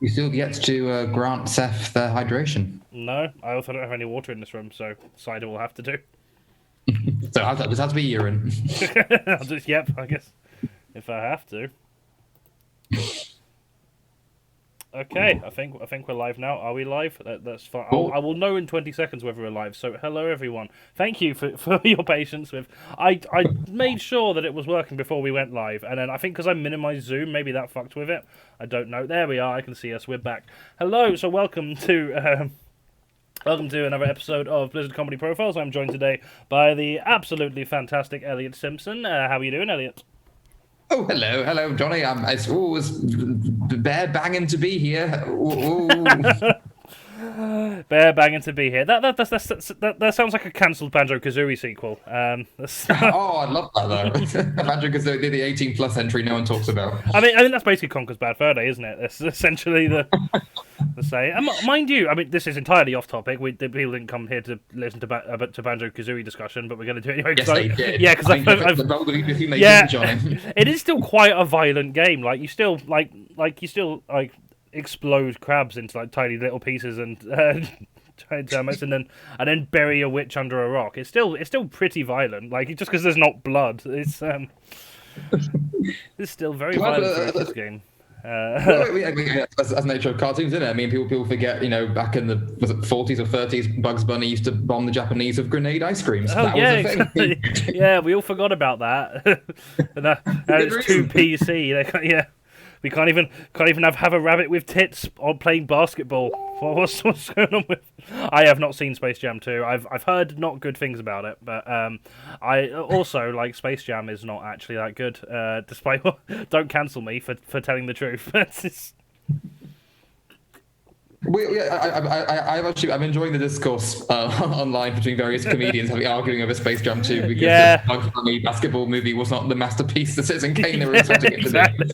You still get to grant Seth their hydration. No, I also don't have any water in this room, so cider will have to do. So it has to be urine. I'll just, yep, I guess, if I have to. Okay, I think we're live now. Are we live? That's fine. Cool. I will know in 20 seconds whether we're live. So hello everyone. Thank you for your patience with. I made sure that it was working before we went live, and then I think because I minimized Zoom, maybe that fucked with it. I don't know. There we are. I can see us. We're back. Hello. So welcome to. Welcome to another episode of Blizzard Comedy Profiles. I'm joined today by the absolutely fantastic Elliot Simpson. How are you doing, Elliot? Oh, hello, Johnny. It's bear banging to be here. Bear banging to be here. That sounds like a cancelled Banjo-Kazooie sequel. Oh, I love that though. Imagine because they're the 18+ entry no one talks about. I mean that's basically Conker's Bad Fur Day, isn't it? That's essentially the say. And mind you, I mean this is entirely off topic. The people didn't come here to listen to Banjo-Kazooie discussion, but we're going to do it anyway. Yes, they did. Yeah, because it is still quite a violent game. Like you still explode crabs into like tiny little pieces and giant termites, and then bury a witch under a rock. It's still pretty violent. Like just because there's not blood, it's still very violent for this game. That's nature of cartoons, isn't it? I mean, people forget, back in the 40s or 30s, Bugs Bunny used to bomb the Japanese with grenade ice creams. Oh, that yeah, was a thing. exactly. Yeah, we all forgot about that. And it's too PC. Yeah. We can't even have a rabbit with tits on playing basketball. What's going on with? I have not seen Space Jam 2. I've heard not good things about it, but I also like Space Jam is not actually that good. Despite don't cancel me for telling the truth. I'm enjoying the discourse online between various comedians arguing over Space Jam 2 because Yeah. the Bugs Bunny basketball movie was not the masterpiece that Citizen Kane they were expecting it to be.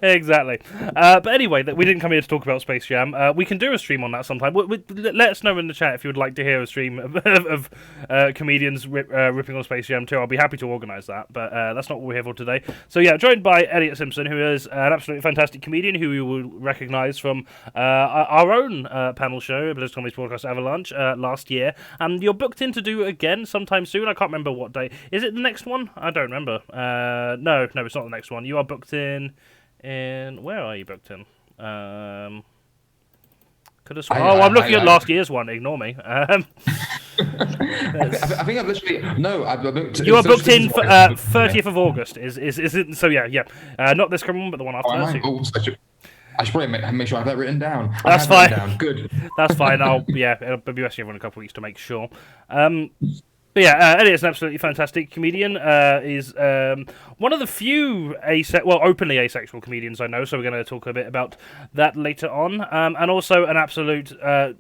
Exactly. But anyway, we didn't come here to talk about Space Jam. We can do a stream on that sometime. Let us know in the chat if you would like to hear a stream of comedians ripping on Space Jam 2. I'll be happy to organise that, but that's not what we're here for today. So yeah, joined by Elliot Simpson, who is an absolutely fantastic comedian who you will recognise from our own panel show, Blizzard Comedy Podcast Avalanche, last year. And you're booked in to do it again sometime soon. I can't remember what day. Is it the next one? I don't remember. No, it's not the next one. You are booked in... And where are you booked in? I'm looking at last year's one. Ignore me. I think I've literally I've booked. You are booked in for 30th of August. Is it? So yeah. Not this current one, but the one after. I should probably make sure I have that written down. That's fine. Good. That's fine. It'll be messaging everyone in a couple of weeks to make sure. But yeah, Elliot's an absolutely fantastic comedian. Is one of the few openly asexual comedians I know. So we're going to talk a bit about that later on. And also an absolute, I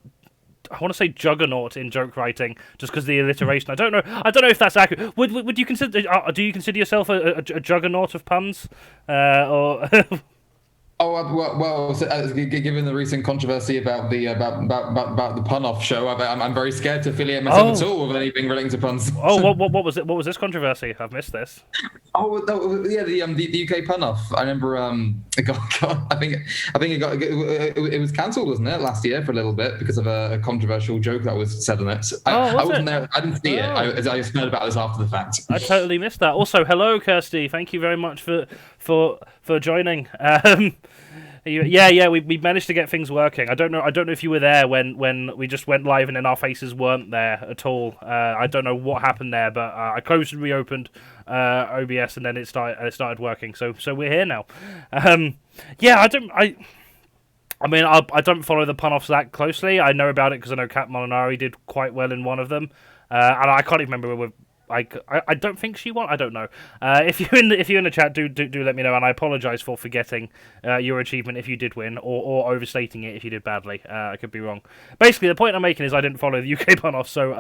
want to say juggernaut in joke writing, just because the alliteration. I don't know if that's accurate. Would you consider? Do you consider yourself a juggernaut of puns, or? Well, given the recent controversy about the pun-off show, I'm very scared to affiliate myself at all with anything relating to puns. Oh, what was it? What was this controversy? I've missed this. Oh, yeah, the UK pun-off. I remember. I think it was cancelled, wasn't it, last year for a little bit because of a controversial joke that was said on it. I wasn't there. I didn't see it. I just heard about this after the fact. I totally missed that. Also, hello, Kirsty. Thank you very much for joining. We managed to get things working. I don't know if you were there when we just went live and then our faces weren't there at all. I don't know what happened there, but I closed and reopened OBS and then it started working. So we're here now. I don't follow the pun-offs that closely. I know about it because I know Kat Molinari did quite well in one of them, and I can't even remember. I don't think she won. I don't know. If you're in the chat, do let me know. And I apologise for forgetting your achievement if you did win, or overstating it if you did badly. I could be wrong. Basically, the point I'm making is I didn't follow the UK pun-off, so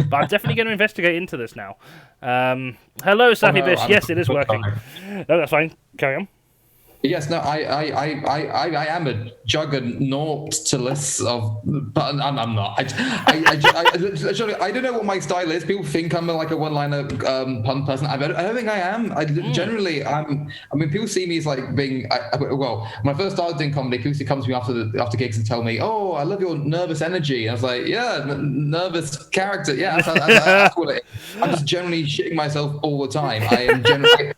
but I'm definitely going to investigate into this now. Hello, Sappy Bish. Yes, it is working. No, that's fine. Carry on. Yes, no, I am a juggernaut to lists of, but I'm not. Literally, I don't know what my style is. People think I'm like a one-liner pun person. I don't think I am. Generally, I mean, people see me as like being. Well, when I first started doing comedy, people used to come to me after gigs and tell me, "Oh, I love your nervous energy." And I was like, "Yeah, nervous character. Yeah, that's what it is." I'm just generally shitting myself all the time. I am generally.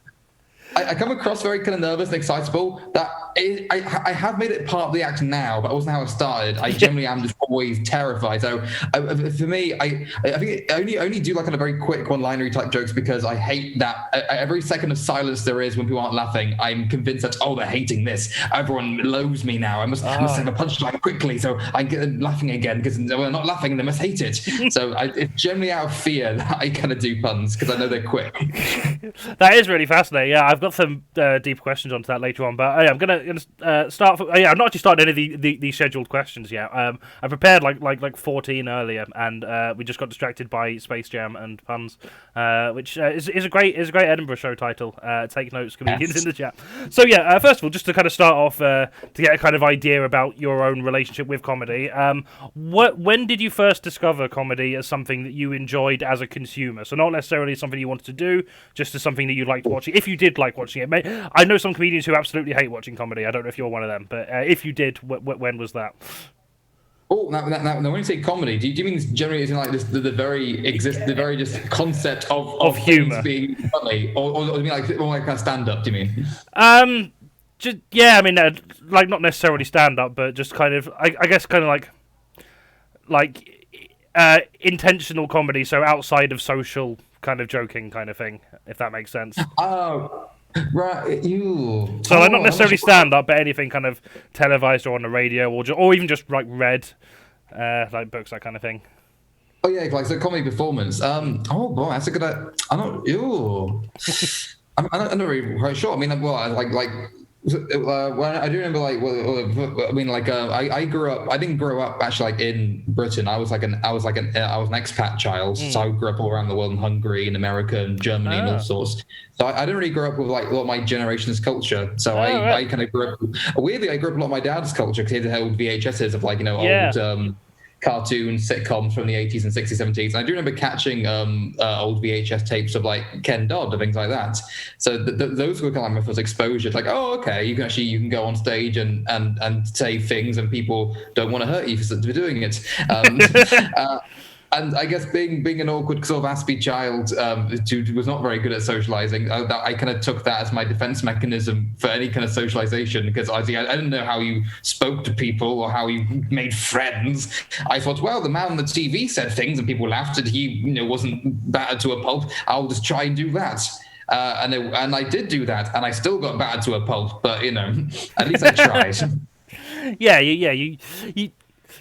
I come across very kind of nervous and excitable. I have made it part of the act now, but it wasn't how I started. I generally am just always terrified. So for me, I think I only do like kind of very quick one-linery type jokes because I hate that every second of silence there is when people aren't laughing. I'm convinced that they're hating this. Everyone loathes me now. I must have a punchline quickly so I get them laughing again because they're not laughing. They must hate it. So it's generally out of fear that I kind of do puns because I know they're quick. That is really fascinating. Yeah, I've got some deeper questions onto that later on, but I'm gonna start. I've not actually started any of the scheduled questions yet. I prepared like 14 earlier, and we just got distracted by Space Jam and puns, which is a great Edinburgh show title. Take notes, comedians in the chat. So yeah, first of all, just to kind of start off to get a kind of idea about your own relationship with comedy. When did you first discover comedy as something that you enjoyed as a consumer? So not necessarily something you wanted to do, just as something that you liked watching. If you did like watching it, I know some comedians who absolutely hate watching comedy. I don't know if you're one of them, but if you did, when was that? Oh, now, when you say comedy, do you mean generally as in like this, the very just concept of humor being funny, or do you mean more like a stand-up? Do you mean? Yeah, I mean, like not necessarily stand-up, but just kind of, I guess, kind of like intentional comedy, so outside of social kind of joking kind of thing, if that makes sense. Oh. Right, you. So like not necessarily stand up, but anything kind of televised or on the radio, or even just like read, like books, that kind of thing. Oh yeah, like so comedy performance. Oh boy, that's a good. I'm not. Ew. I'm not really quite sure. I mean, well, well, I do remember I mean, I grew up. I didn't grow up actually like in Britain. I was an expat child. So I grew up all around the world in Hungary and America and Germany and all sorts. So I didn't really grow up with like a lot of my generation's culture. So I kind of grew up. Weirdly, I grew up a lot of my dad's culture because he had old VHSs of like old cartoon sitcoms from the 80s and 60s, 70s. And I do remember catching old VHS tapes of like Ken Dodd and things like that. So those were kind of my first exposure. It's like, oh, okay, you can go on stage and say things and people don't want to hurt you for doing it. And I guess being an awkward sort of aspy child who was not very good at socializing, I kind of took that as my defense mechanism for any kind of socialization because I didn't know how you spoke to people or how you made friends. I thought, well, the man on the TV said things and people laughed and he wasn't battered to a pulp. I'll just try and do that. And I did do that, and I still got battered to a pulp. But at least I tried.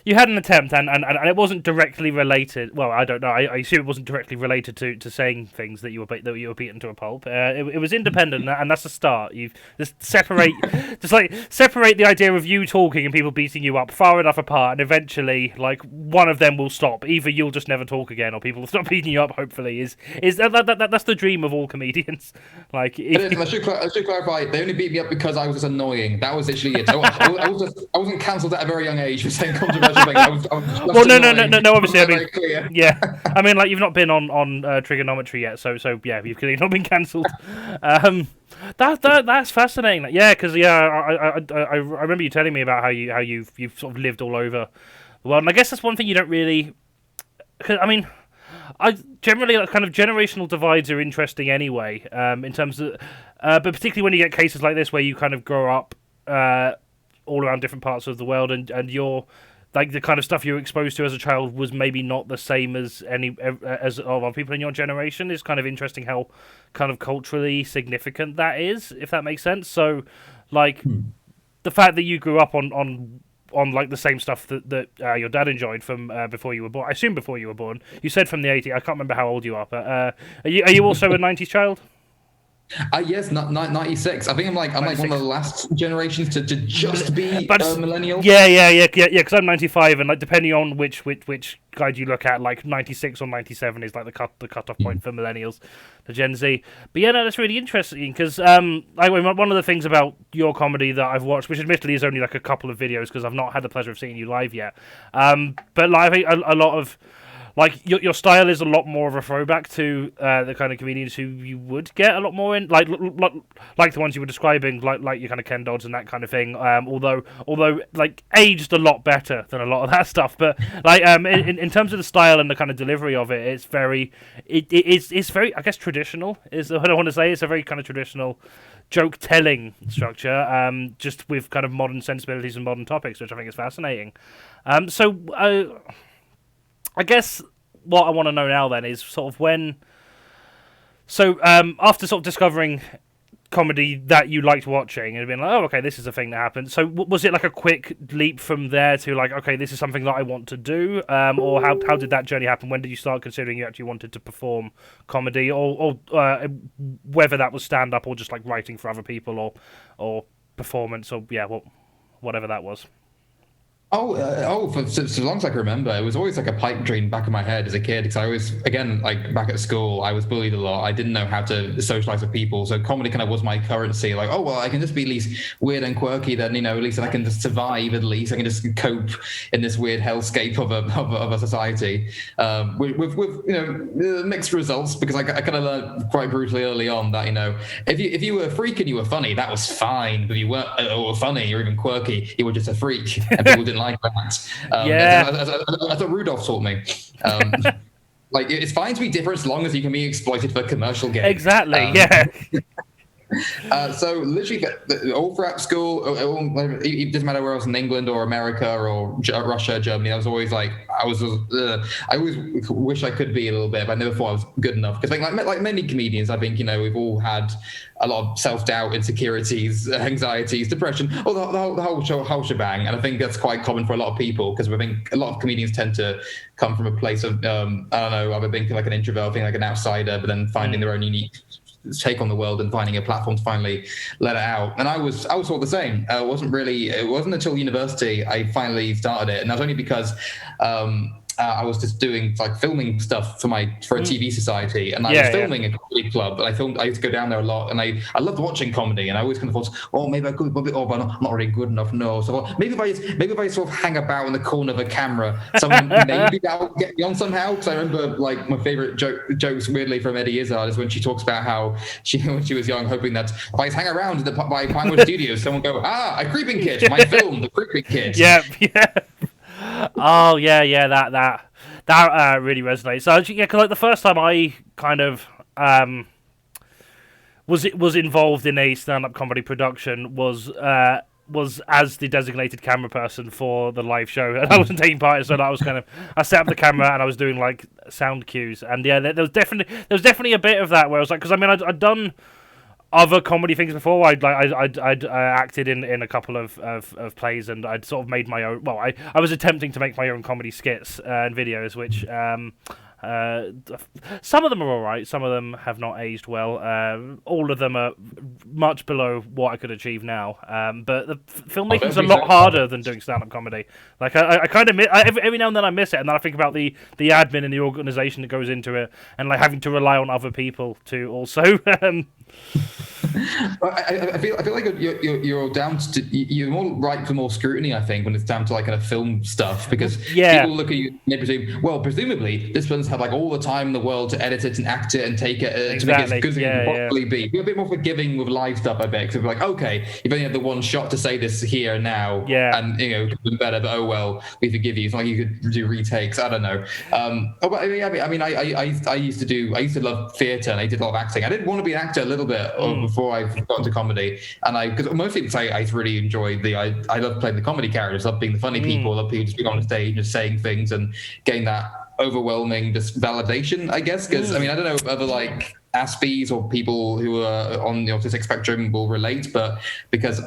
You had an attempt, and it wasn't directly related. Well, I don't know. I assume it wasn't directly related to saying things that you were beaten to a pulp. It was independent, and that's a start. You just separate the idea of you talking and people beating you up far enough apart, and eventually, like one of them will stop. Either you'll just never talk again, or people will stop beating you up. Hopefully, is that's the dream of all comedians. Like, I should clarify. They only beat me up because I was just annoying. That was literally it. I wasn't cancelled at a very young age for saying controversial. Well, no. Obviously, I mean, yeah. I mean, like you've not been on trigonometry yet, so yeah, you've clearly not been cancelled. That's fascinating. Yeah, because I remember you telling me about how you've sort of lived all over the world, and I guess that's one thing you don't really. Cause, I mean, I generally like, kind of generational divides are interesting anyway. In terms of, but particularly when you get cases like this where you kind of grow up all around different parts of the world, and you're. Like the kind of stuff you were exposed to as a child was maybe not the same as other people in your generation. It's kind of interesting how kind of culturally significant that is, if that makes sense. So, like the fact that you grew up on like the same stuff that your dad enjoyed from before you were born. I assume before you were born. You said from the 80s. I can't remember how old you are, but are you also a 90s child? Yes, 96. I think I'm like one of the last generations to just be millennial. Yeah. Because I'm 95, and like depending on which guide you look at, like 96 or 97 is like the cutoff point for millennials, the Gen Z. But yeah, no, that's really interesting because one of the things about your comedy that I've watched, which admittedly is only like a couple of videos because I've not had the pleasure of seeing you live yet, but like I think a lot of. Like your style is a lot more of a throwback to the kind of comedians who you would get a lot more in, like the ones you were describing, like your kind of Ken Dodds and that kind of thing. Although like aged a lot better than a lot of that stuff. But like in terms of the style and the kind of delivery of it, it's very it's very, I guess, traditional is what I want to say. It's a very kind of traditional joke telling structure, just with kind of modern sensibilities and modern topics, which I think is fascinating. I guess what I want to know now then is sort of when. So after sort of discovering comedy that you liked watching and being like, oh, okay, this is a thing that happened. So was it like a quick leap from there to like, okay, this is something that I want to do, or how did that journey happen? When did you start considering you actually wanted to perform comedy, or whether that was stand up or just like writing for other people or performance or whatever that was? For so long as I can remember, it was always like a pipe dream back in my head as a kid. Because I always, again, like back at school, I was bullied a lot. I didn't know how to socialize with people, so comedy kind of was my currency. Like, oh well, I can just be at least weird and quirky. Then at least I can just survive. At least I can just cope in this weird hellscape of a society, with mixed results. Because I kind of learned quite brutally early on that if you were a freak and you were funny, that was fine. But if you weren't or funny or even quirky, you were just a freak, and people didn't like that. That's what Rudolph taught me. Like, it's fine to be different as long as you can be exploited for commercial gain. Exactly. So literally all throughout school, it doesn't matter where I was in England or America or Russia, Germany, I was always like, I always wish I could be a little bit, but I never thought I was good enough. Because like many comedians, I think, we've all had a lot of self-doubt, insecurities, anxieties, depression, or the whole shebang. And I think that's quite common for a lot of people, because I think a lot of comedians tend to come from a place of, I don't know, either being like an introvert, being like an outsider, but then finding their own unique take on the world and finding a platform to finally let it out. And I was all the same. It wasn't until university I finally started it, and that was only because I was just doing like filming stuff for a TV society, and I was filming a comedy club. And I used to go down there a lot, and I loved watching comedy. And I always kind of thought, oh, maybe I could, but I'm not really good enough. No, so maybe if I sort of hang about in the corner of a camera, someone maybe that'll get me on somehow. Because I remember like my favorite jokes, weirdly, from Eddie Izzard is when she talks about how when she was young, hoping that if I hang around by Pinewood Studios, someone go, a creeping kid, my film, The Creeping Kid. Yeah. Oh yeah, that really resonates. So yeah, cause like the first time I kind of was involved in a stand-up comedy production was as the designated camera person for the live show, and I wasn't taking part, so I set up the camera and I was doing like sound cues, and yeah, there was definitely a bit of that where I was like, because I mean I'd done other comedy things before. I'd acted in a couple of plays, and I'd sort of made my own. Well, I was attempting to make my own comedy skits and videos, which some of them are all right. Some of them have not aged well. All of them are much below what I could achieve now. But the filmmaking's a lot harder than doing stand-up comedy. Like I kind of every now and then I miss it, and then I think about the admin and the organisation that goes into it, and like having to rely on other people to also. I feel like you're down to you're more right for more scrutiny, I think, when it's down to like kind of film stuff, because people look at you and they presume, well, presumably this person's had like all the time in the world to edit it and act it and take it to make it as good as it can possibly be. You're a bit more forgiving with live stuff, I bet, because we're like, okay, you've only had the one shot to say this here and now, and do better, but oh well, we forgive you. It's not like you could do retakes. I don't know. I used to love theatre, and I did a lot of acting. I didn't want to be an actor a little bit before I got into comedy, and mostly because I really enjoyed I love playing the comedy characters, love being the funny people, love people just being on stage and just saying things and getting that overwhelming just validation, I guess. Because I mean, I don't know if other like Aspies or people who are on the autistic spectrum will relate, but because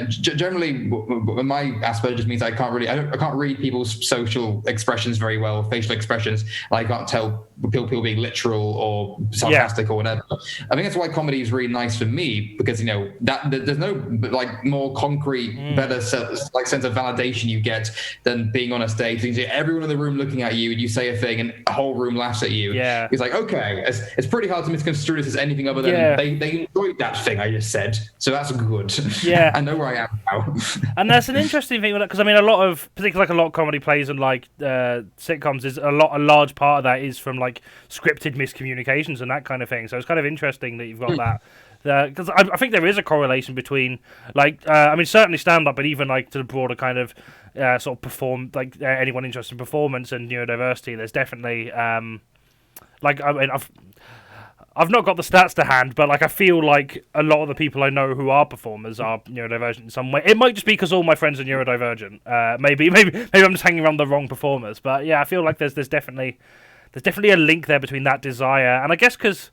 generally my Asperger's means I can't read people's social expressions very well, facial expressions. I can't tell people being literal or sarcastic or whatever. I think that's why comedy is really nice for me, because that there's no like more concrete, better sense of validation you get than being on a stage. You see everyone in the room looking at you, and you say a thing, and the whole room laughs at you. Yeah, it's like, okay, it's pretty hard to misconstrue this as anything other than they enjoyed that thing I just said, so that's good. Yeah, I know where I am now. And that's an interesting thing, because I mean, particularly like a lot of comedy plays and like sitcoms, is a large part of that is from like scripted miscommunications and that kind of thing. So it's kind of interesting that you've got that. Because I think there is a correlation between, like, I mean, certainly stand-up, but even, like, to the broader kind of sort of anyone interested in performance and neurodiversity, there's definitely, like, I mean, I've not got the stats to hand, but, like, I feel like a lot of the people I know who are performers are neurodivergent in some way. It might just be because all my friends are neurodivergent. Maybe I'm just hanging around the wrong performers. But, yeah, I feel like there's definitely a link there between that desire, and I guess because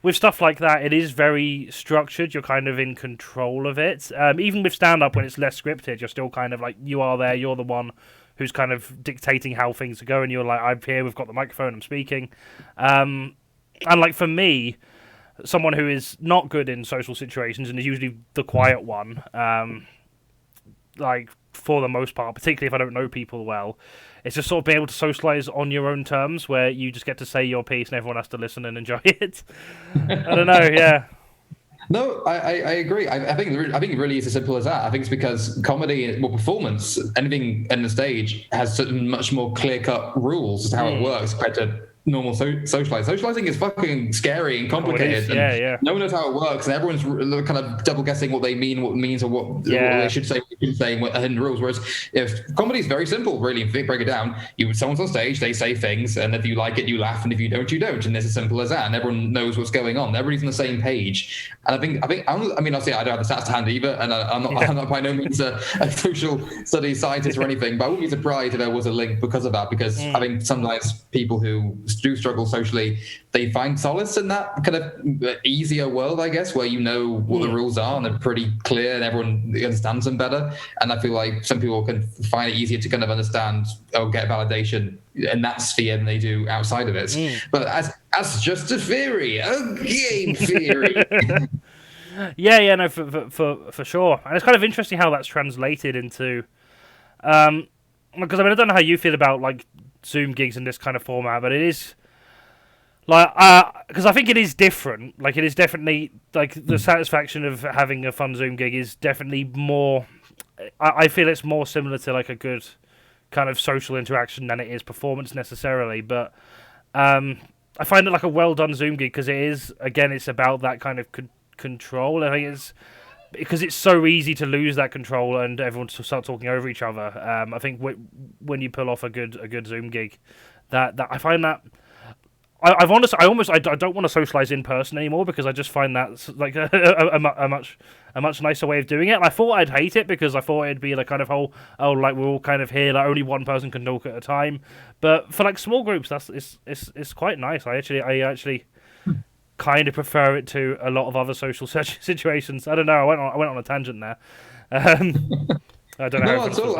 with stuff like that, it is very structured. You're kind of in control of it. Even with stand-up, when it's less scripted, you're still kind of like, you are there, you're the one who's kind of dictating how things are going. You're like, I'm here, we've got the microphone, I'm speaking. And like for me, someone who is not good in social situations and is usually the quiet one, like for the most part, particularly if I don't know people well, it's just sort of being able to socialise on your own terms, where you just get to say your piece and everyone has to listen and enjoy it. I don't know, yeah. No, I agree. I think it really is as simple as that. I think it's because comedy, performance, anything on the stage has certain much more clear-cut rules as to how it works compared to normal socializing. Socializing is fucking scary and complicated. Yeah. No one knows how it works, and everyone's kind of double guessing what they mean, what it means, or what they should say, what they shouldn't say, and the rules. Whereas if comedy is very simple, really, if you break it down, someone's on stage, they say things, and if you like it, you laugh, and if you don't, you don't, and it's as simple as that. And everyone knows what's going on. Everybody's on the same page. And I think obviously I don't have the stats to hand either, and I'm not by no means a social studies scientist or anything, but I wouldn't be surprised if there was a link because of that. Because I think sometimes people who do struggle socially, they find solace in that kind of easier world, I guess, where what the rules are and they're pretty clear and everyone understands them better. And I feel like some people can find it easier to kind of understand or get validation in that sphere than they do outside of it. But as just a theory, a game theory. No, for sure. And it's kind of interesting how that's translated into, because I mean, I don't know how you feel about like Zoom gigs in this kind of format, but it is like, because I think it is different. Like, it is definitely like the satisfaction of having a fun Zoom gig is definitely more. I feel it's more similar to like a good kind of social interaction than it is performance necessarily. But I find it like a well done Zoom gig because it is, again, it's about that kind of control. I think it's because it's so easy to lose that control and everyone to start talking over each other. I think when you pull off a good Zoom gig, that I find that. I don't want to socialize in person anymore because I just find that like a much nicer way of doing it. And I thought I'd hate it because I thought it'd be the kind of whole like we're all kind of here, like only one person can talk at a time. But for like small groups, it's quite nice. I actually kind of prefer it to a lot of other social situations. I don't know. I went on a tangent there. I don't know. No, at all.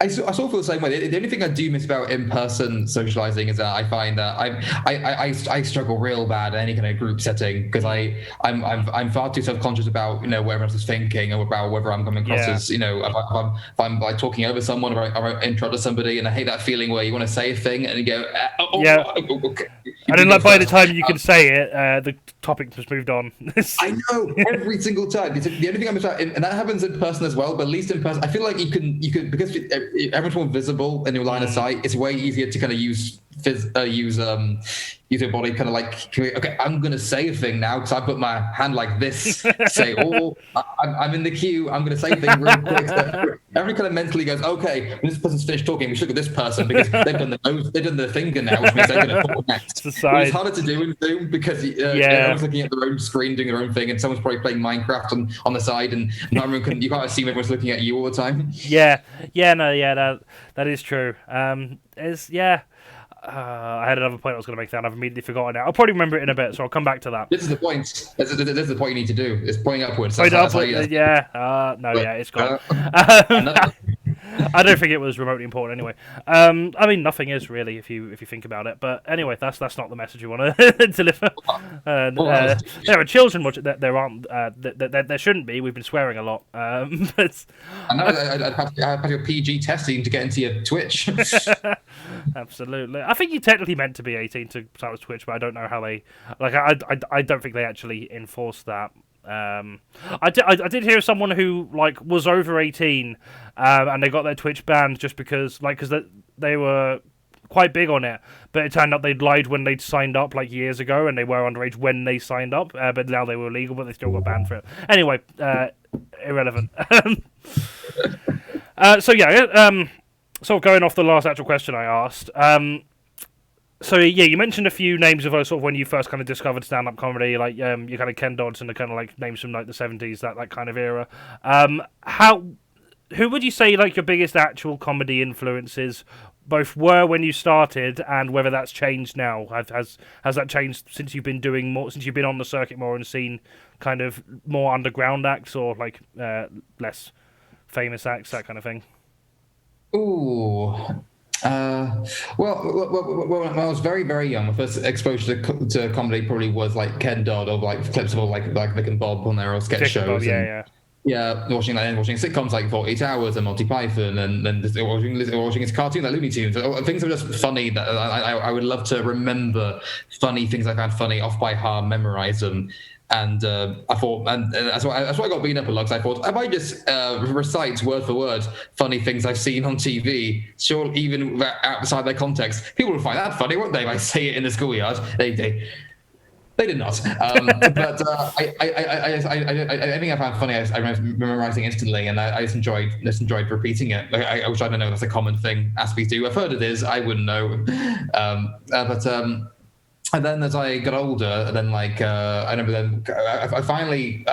I sort of feel the same way. The only thing I do miss about in-person socializing is that I find that I struggle real bad in any kind of group setting because I'm far too self-conscious about what everyone else is thinking or about whether I'm coming across as if I'm like talking over someone or I interrupt somebody, and I hate that feeling where you want to say a thing and you go okay. And then like by the time you can say it, the topic just moved on. I know, every single time. The only thing I miss out, and that happens in person as well, but at least in person, I feel like you can because everyone's more visible in your line of sight. It's way easier to kind of use your body kind of like, okay, I'm going to say a thing now because I put my hand like this, say, I'm in the queue, I'm going to say a thing real quick. So everyone kind of mentally goes, okay, when this person's finished talking, we should look at this person because they've done the finger now, which means they're going to talk next. It's harder to do in Zoom because everyone's looking at their own screen, doing their own thing, and someone's probably playing Minecraft on the side, and you can't assume everyone's looking at you all the time. That is true. I had another point I was going to make that, and I've immediately forgotten it. I'll probably remember it in a bit, so I'll come back to that. This is the point. This is the point you need to do. It's pointing upwards. Point upwards, yeah. No, yeah, it's gone. I don't think it was remotely important anyway. I mean, nothing is really if you think about it. But anyway, that's not the message you want to deliver. There are children watching. There aren't. There shouldn't be. We've been swearing a lot. But I know. I'd have to go PG testing to get into your Twitch. Absolutely. I think you technically meant to be 18 to start with Twitch, but I don't know how they. Like, I don't think they actually enforce that. I did hear someone who like was over 18 and they got their Twitch banned just because they were quite big on it, but it turned out they'd lied when they'd signed up like years ago and they were underage when they signed up, but now they were legal but they still got banned for it. Anyway, irrelevant. Sort of going off the last actual question I asked, so yeah, you mentioned a few names of sort of when you first kind of discovered stand-up comedy, like your kind of Ken Dodds and the kind of like names from like the 70s, that kind of era. Who would you say like your biggest actual comedy influences both were when you started and whether that's changed now? Has that changed since you've been doing more, since you've been on the circuit more and seen kind of more underground acts or like less famous acts, that kind of thing? Ooh. Well, when I was very, very young, my first exposure to comedy probably was like Ken Dodd or like clips of all like Vic and Bob on their sketch shows. Watching sitcoms like 48 Hours and Monty Python, and then watching his cartoon like Looney Tunes. Things that were just funny that I would love to remember. Funny things I found funny off by heart, memorize them. And I thought, and that's why I got beaten up a lot. Because I thought, if I just recite word for word funny things I've seen on TV, sure, even outside their context, people would find that funny, won't they? If I say it in the schoolyard, they did not. But I think I found funny. I remember memorizing instantly, and I just enjoyed repeating it. Which I don't know if that's a common thing athletes do. I've heard it is. I wouldn't know. And then as I got older, then I remember then I finally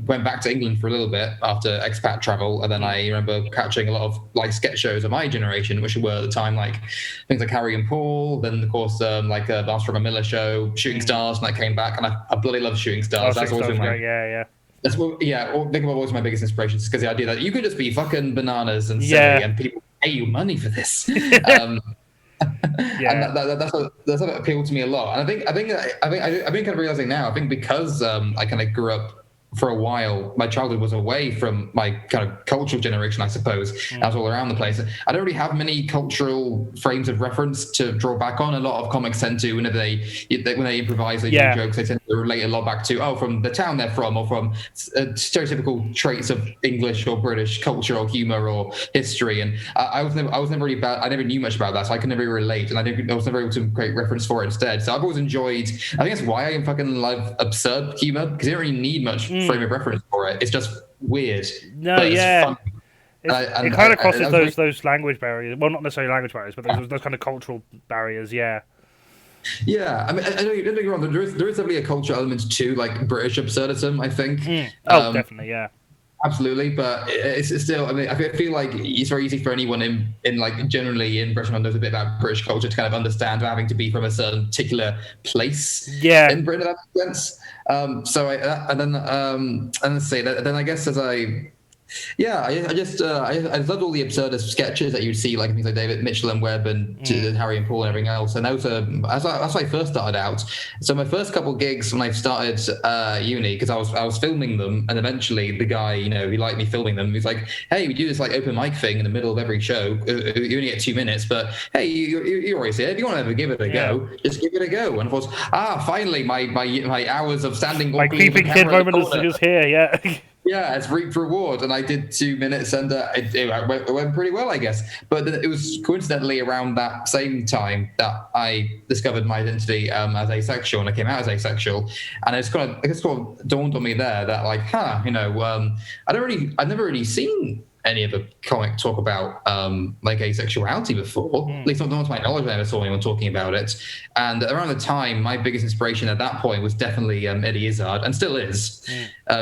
went back to England for a little bit after expat travel, and then I remember catching a lot of like sketch shows of my generation, which were at the time like things like Harry and Paul. Then of course the Armstrong and Miller show, Shooting Stars, and I came back, and I bloody love Shooting Stars. That's always been my That's what Vic and Bob was my biggest inspiration, because the idea that you could just be fucking bananas and silly, and people pay you money for this. And that's what appealed to me a lot. And I've been kind of realizing now. I think because I kind of grew up for a while, my childhood was away from my kind of cultural generation, I suppose. I was all around the place. I don't really have many cultural frames of reference to draw back on. A lot of comics tend to, when they improvise, they do jokes, they tend to relate a lot back to, from the town they're from, or from stereotypical traits of English or British culture or humor or history. And I was never really bad. I never knew much about that, so I could never really relate, and I was never able to create reference for it instead. So I've always enjoyed. I think that's why I fucking love absurd humor, because you don't really need much frame of reference for it. It's just weird. It kind of crosses those language barriers. Well, not necessarily language barriers, but those kind of cultural barriers. Yeah, I mean, I don't get me wrong. There is definitely a cultural element to like British absurdism, I think. Definitely, yeah. Absolutely, but it's still. I mean, I feel like it's very easy for anyone in like generally in Britain who knows a bit about British culture to kind of understand having to be from a certain particular place. In Britain, that makes sense. Then I guess as I loved all the absurdist sketches that you'd see, like things like David Mitchell and Webb and Harry and Paul and everything else. And that's when I first started out. So my first couple gigs when I started uni, because I was filming them, and eventually the guy, who liked me filming them, he's like, "Hey, we do this like open mic thing in the middle of every show. You only get 2 minutes, but hey, you're always here. If you want to ever give it a go, just give it a go." And of course, finally my hours of standing, my creeping kid moment is here. Yeah. Yeah, it's reaped reward, and I did 2 minutes, and it went pretty well, I guess. But then it was coincidentally around that same time that I discovered my identity as asexual, and I came out as asexual, and it just sort of dawned on me there that I've never really seen any of the comic talk about like asexuality before. At least not to my knowledge, I never saw anyone talking about it. And around the time, my biggest inspiration at that point was definitely Eddie Izzard, and still is.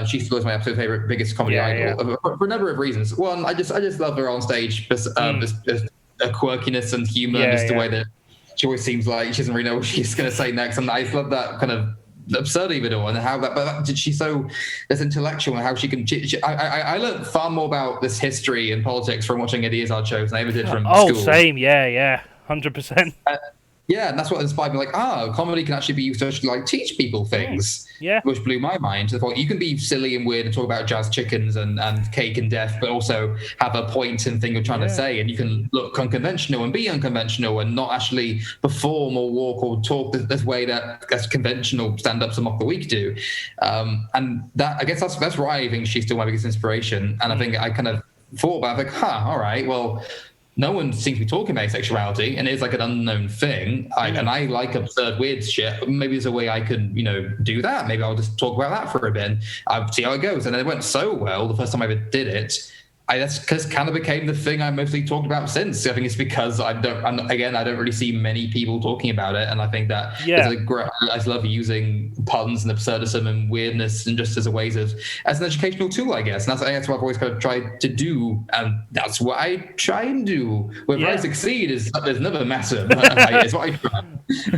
She still is my absolute favorite, biggest comedy idol for a number of reasons. One, I just love her on stage, just a quirkiness and humor, the way that she always seems like she doesn't really know what she's going to say next, and I just love that kind of absurdity of it all, and how she's so this intellectual, and how she can. I learned far more about this history and politics from watching Eddie Izzard shows than I ever did from school. Same, yeah, 100%. Yeah, and that's what inspired me. Like, comedy can actually be used to actually like teach people things. Yeah, which blew my mind. I thought you can be silly and weird and talk about jazz chickens and cake and death, but also have a point and thing you're trying to say. And you can look unconventional and be unconventional and not actually perform or walk or talk this way that conventional stand-ups and Mock the Week do. And that, I guess that's why I think she's still my biggest inspiration. And I think I kind of thought about it, like, all right, well, no one seems to be talking about asexuality, and it's like an unknown thing. And I like absurd, weird shit. Maybe there's a way I can, do that. Maybe I'll just talk about that for a bit. And I'll see how it goes. And it went so well the first time I ever did it. That's because kind of became the thing I mostly talked about since. I think it's because I don't really see many people talking about it, and I think that I just love using puns and absurdism and weirdness and just as an educational tool, I guess. And that's what I've always kind of tried to do, and that's what I try and do. Whether I succeed is another matter. It's what I try.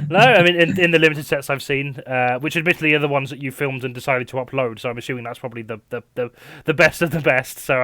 No, I mean in the limited sets I've seen, which admittedly are the ones that you filmed and decided to upload, so I'm assuming that's probably the best of the best. So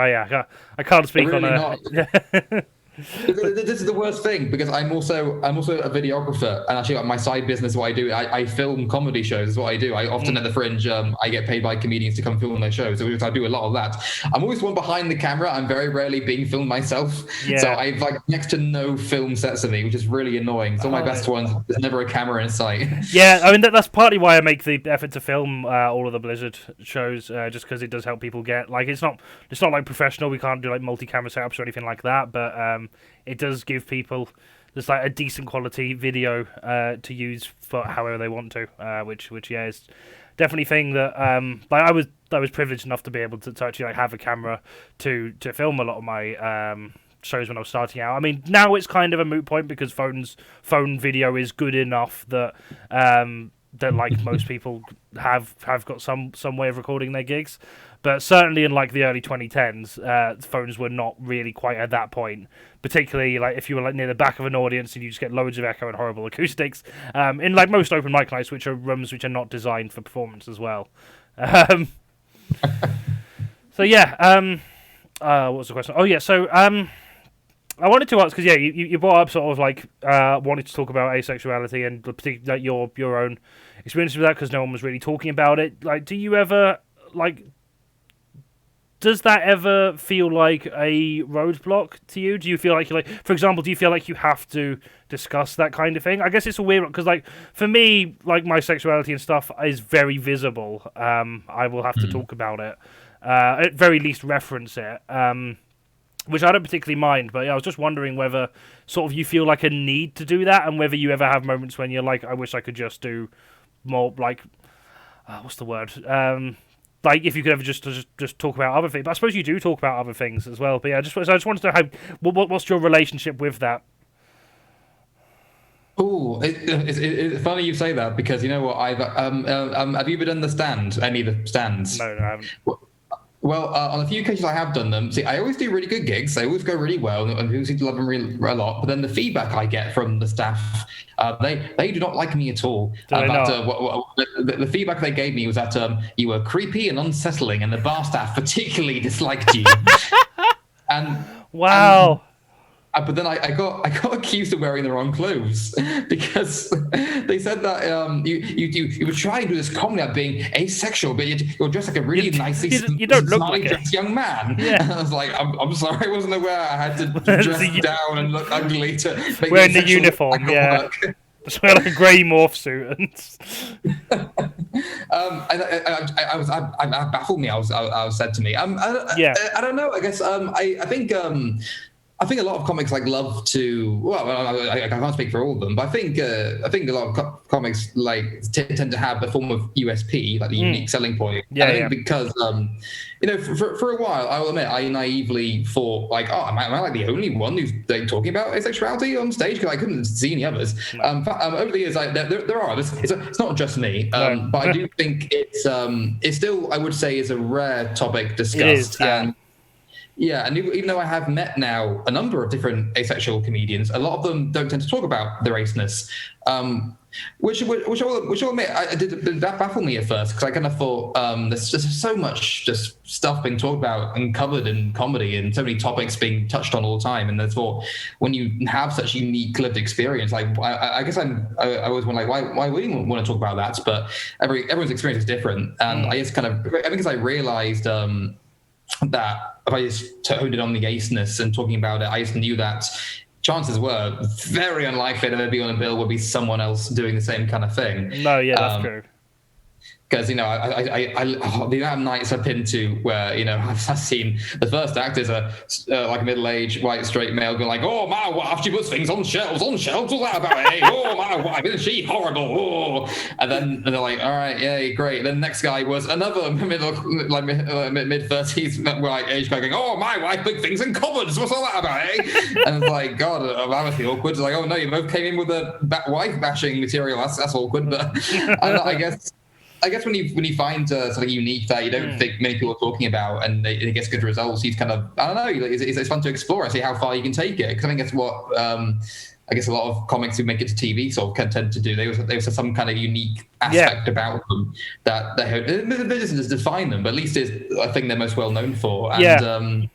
I can't speak really on it. This is the worst thing, because I'm also a videographer, and actually my side business, what I do, I film comedy shows is what I do. I often at the Fringe, I get paid by comedians to come film their shows, so I do a lot of that. I'm always one behind the camera. I'm very rarely being filmed myself, so I've like next to no film sets of me, which is really annoying. So my best ones, there's never a camera in sight. Yeah, I mean that's partly why I make the effort to film all of the Blizzard shows, just because it does help people get like it's not like professional. We can't do like multi-camera setups or anything like that, but it does give people just like a decent quality video to use for however they want to, which is definitely a thing that like I was privileged enough to be able to actually like have a camera to film a lot of my shows when I was starting out. I mean, now it's kind of a moot point because phone video is good enough that that like most people have got some way of recording their gigs. But certainly in like the early 2010s, phones were not really quite at that point. Particularly like if you were like near the back of an audience and you just get loads of echo and horrible acoustics. In like most open mic nights, which are rooms which are not designed for performance as well. So yeah, what was the question? Oh yeah, so I wanted to ask because you brought up sort of like wanting to talk about asexuality and particularly like your own experience with that because no one was really talking about it. Like, do you ever like? Does that ever feel like a roadblock to you? Do you feel like for example, do you feel like you have to discuss that kind of thing? I guess it's a weird because, like, for me, like my sexuality and stuff is very visible. I will have to talk about it, at very least reference it, which I don't particularly mind. But I was just wondering whether sort of you feel like a need to do that, and whether you ever have moments when you're like, I wish I could just do more, like, what's the word? Like, if you could ever just talk about other things. But I suppose you do talk about other things as well. But yeah, I just wanted to know what's your relationship with that? Oh, it's funny you say that because you know what? Have you ever done the stand? Any of the stands? No, I haven't. Well, on a few occasions I have done them. See, I always do really good gigs. They always go really well, and people seem to love them really a lot. But then the feedback I get from the staff, they do not like me at all. The feedback they gave me was that you were creepy and unsettling, and the bar staff particularly disliked you. Wow. But then I got accused of wearing the wrong clothes because they said that you were trying to do this comedy about being asexual, but you're dressed like a really nicely you don't look like dressed young man. Yeah. And I was like, I'm sorry, I wasn't aware I had to dress down and look ugly to make wearing the uniform. Yeah, just wear like a grey morph suit I baffled me. I was said to me. I don't know. I guess I think a lot of comics like love to. Well, I can't speak for all of them, but I think a lot of comics like tend to have a form of USP, like the unique selling point. Yeah, I think because for a while, I will admit, I naively thought like, oh, am I like the only one who's like, talking about asexuality on stage? Because I couldn't see any others. No. Over the years, there are others. It's not just me, but I do think it's still, I would say, is a rare topic discussed. It is, yeah. Yeah, and even though I have met now a number of different asexual comedians, a lot of them don't tend to talk about their aceness, which I'll admit, did that baffle me at first, because I kind of thought there's just so much just stuff being talked about and covered in comedy, and so many topics being touched on all the time, and I thought when you have such unique lived experience, like I guess I always wonder, like, why would you want to talk about that? But everyone's experience is different, and I just kind of, I think as I realized that if I just honed it on the aceness and talking about it, I just knew that chances were very unlikely that I'd be on a bill would be someone else doing the same kind of thing. No, yeah, that's true. Because, you know, the amount of nights I've been to where, you know, I've seen the first act is like a middle-aged white straight male going like, oh, my wife, she puts things on shelves, what's that about? Hey, oh, my wife, isn't she horrible? Oh. And then they're like, all right, yeah, great. Then the next guy was another mid-30s white age guy going, oh, my wife put things in cupboards, what's all that about, eh? And it's like, God, that must be awkward. It's like, oh, no, you both came in with a wife-bashing material. That's awkward. But I guess when you find something unique that you don't think many people are talking about, and it gets good results, you kind of, I don't know, it's fun to explore and see how far you can take it. Because I think that's what I guess a lot of comics who make it to TV sort of tend to do. They have some kind of unique aspect about them that it doesn't just define them, but at least it's a thing they're most well known for. And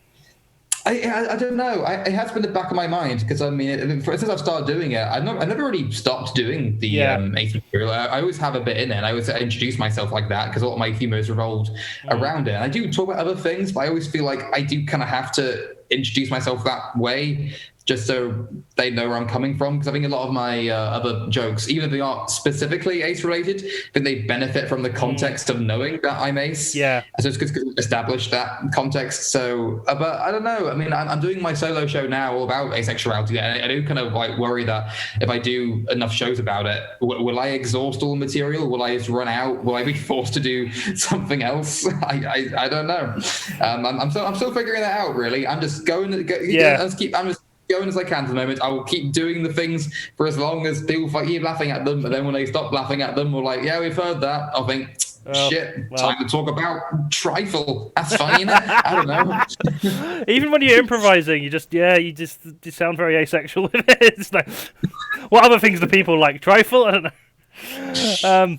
I don't know. It has been in the back of my mind, because I mean, since I've started doing it, I've never really stopped doing the ace material. I always have a bit in it, and I always introduce myself like that, because a lot of my humor is revolved around it. And I do talk about other things, but I always feel like I do kind of have to introduce myself that way, just so they know where I'm coming from. Because I think a lot of my other jokes, even if they aren't specifically ace related, I think they benefit from the context of knowing that I'm ace. Yeah. So it's good to establish that context. So, but I don't know. I mean, I'm doing my solo show now all about asexuality. And I do kind of like worry that if I do enough shows about it, will I exhaust all the material? Will I just run out? Will I be forced to do something else? I don't know. I'm still figuring that out, really. I'm just going to I'm just going as I can for the moment. I will keep doing the things for as long as people keep laughing at them, and then when they stop laughing at them, we're like, yeah, we've heard that. I'll think, time to talk about trifle. That's funny, isn't it? I don't know. Even when you're improvising, you sound very asexual. It's like, what other things do people like? Trifle? I don't know.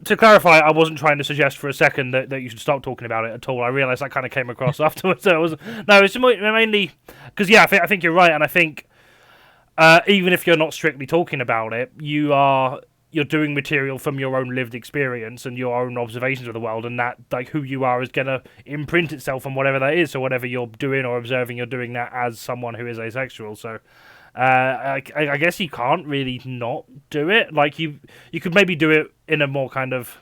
To clarify, I wasn't trying to suggest for a second that you should stop talking about it at all. I realised that kind of came across afterwards. So it's mainly because I think you're right, and I think even if you're not strictly talking about it, you're doing material from your own lived experience and your own observations of the world, and that, like, who you are is gonna imprint itself on whatever that is. So whatever you're doing or observing, you're doing that as someone who is asexual. So. I guess you can't really not do it. Like you could maybe do it in a more kind of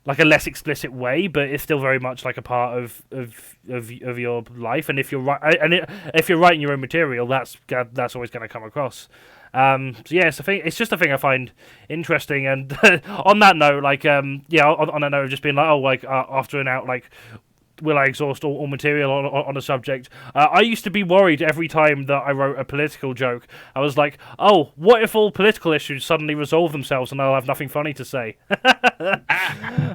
like a less explicit way, but it's still very much like a part of your life. And if you're if you're writing your own material, that's always going to come across. It's just a thing I find interesting. And on that note, like on that note of just being like, after an out, like, will I exhaust all material on a subject? I used to be worried every time that I wrote a political joke. I was like, oh, what if all political issues suddenly resolve themselves and I'll have nothing funny to say?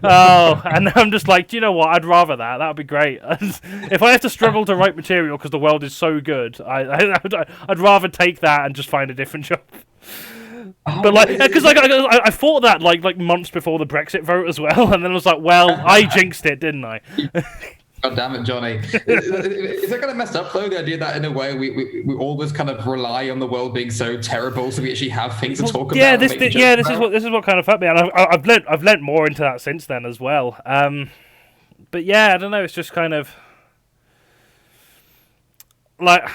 And I'm just like, do you know what? I'd rather that. That would be great. If I have to struggle to write material because the world is so good, I'd rather take that and just find a different job. But because I thought that like months before the Brexit vote as well, and then I was like, well, I jinxed it, didn't I? God damn it, Johnny! Is that kind of messed up though? The idea that in a way we always kind of rely on the world being so terrible, so we actually have things to talk about. This is what kind of fucked me, and I've learnt more into that since then as well. But yeah, I don't know. It's just kind of like.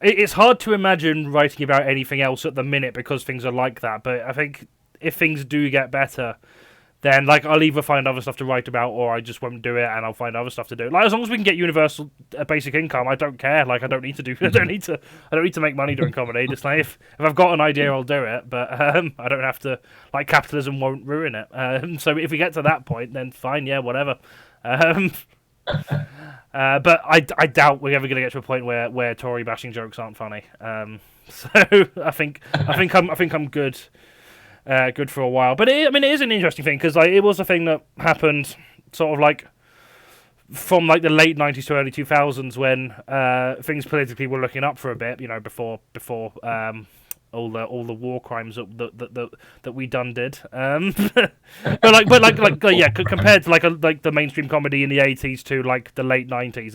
It's hard to imagine writing about anything else at the minute because things are like that. But I think if things do get better, then like I'll either find other stuff to write about, or I just won't do it, and I'll find other stuff to do. Like as long as we can get universal basic income, I don't care. Like I don't need to make money doing comedy. Just like if I've got an idea, I'll do it. But I don't have to. Like capitalism won't ruin it. So if we get to that point, then fine, yeah, whatever. But I doubt we're ever going to get to a point where Tory bashing jokes aren't funny. So I think I'm good for a while. But it is an interesting thing because it was a thing that happened sort of like from like the late 90s to early 2000s when things politically were looking up for a bit, before all the war crimes that we done did. Compared to like the mainstream comedy in the 80s to like the late 90s,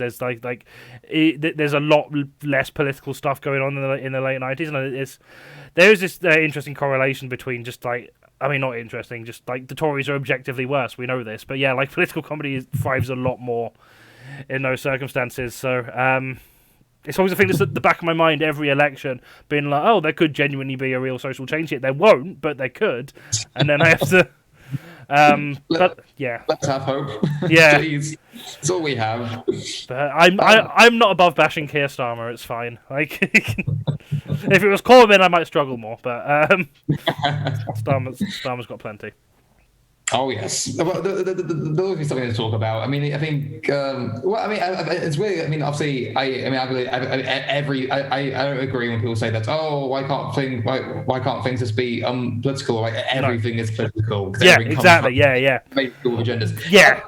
there's a lot less political stuff going on in the late 90s, and there's this interesting correlation between just like, I mean, not interesting, just like the Tories are objectively worse. We know this, but yeah, like political comedy thrives a lot more in those circumstances. So it's always a thing that's at the back of my mind every election, being like, oh, there could genuinely be a real social change here. There won't, but there could, and then I have to. But yeah, let's have hope. Yeah, Please. That's all we have. But I'm not above bashing Keir Starmer. It's fine. Like, if it was Corbyn, I might struggle more. But Starmer's got plenty. Oh yes, well, there'll always be something to talk about. I mean, I think. It's weird. I mean, obviously, I don't agree when people say that. Oh, why can't things just be political? Like everything is political. Yeah, exactly. Yeah. Political agendas. Yeah.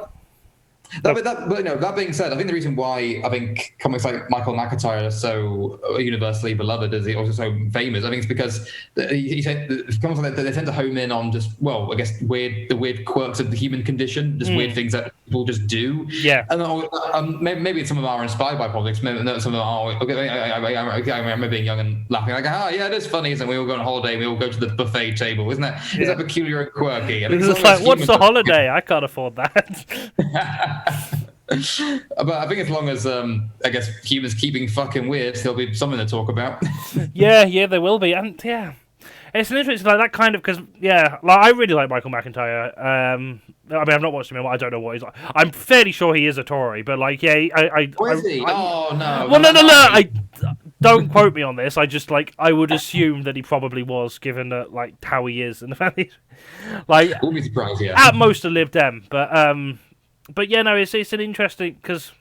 That being said, I think the reason why I think comics like Michael McIntyre are so universally beloved, is also so famous, I think it's because he said comics like that, they tend to home in on just, well, I guess the weird quirks of the human condition, just weird things that people just do. Yeah. And maybe some of them are inspired by politics. Maybe some of them are. I remember being young and laughing like, yeah, it is funny, isn't it? We all go on holiday, we all go to the buffet table, isn't that? Yeah. Is that peculiar and quirky? I mean, it's like, what's the holiday? I can't afford that. But I think as long as I guess humans keeping fucking weird, there'll be something to talk about. yeah, there will be, and yeah, it's an interesting like that kind of, because I really like Michael McIntyre. I mean, I've not watched him. I don't know what he's like. I'm fairly sure he is a Tory, but like, yeah, is he? Oh no. Well, no. I don't quote me on this. I just I would assume that he probably was, given that like how he is and the fact he's like. Wouldn't be surprised, yeah. At most a Lib Dem, but yeah, no, it's an interesting, because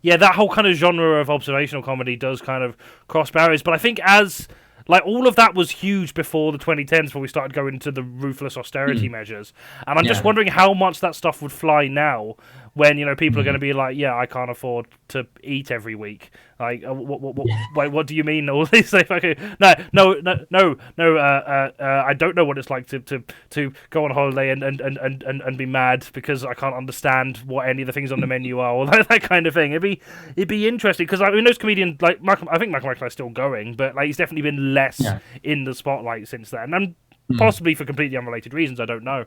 that whole kind of genre of observational comedy does kind of cross barriers. But I think as like all of that was huge before the 2010s, where we started going into the ruthless austerity measures, and I'm just wondering how much that stuff would fly now, when people are going to be like, I can't afford to eat every week. Like, what do you mean? All these things? Okay, no. I don't know what it's like to go on holiday and be mad because I can't understand what any of the things on the menu are, or that kind of thing. It'd be interesting, because I mean, those comedians like Malcolm, I think Malcolm is still going, but like he's definitely been less in the spotlight since then, and possibly for completely unrelated reasons. I don't know.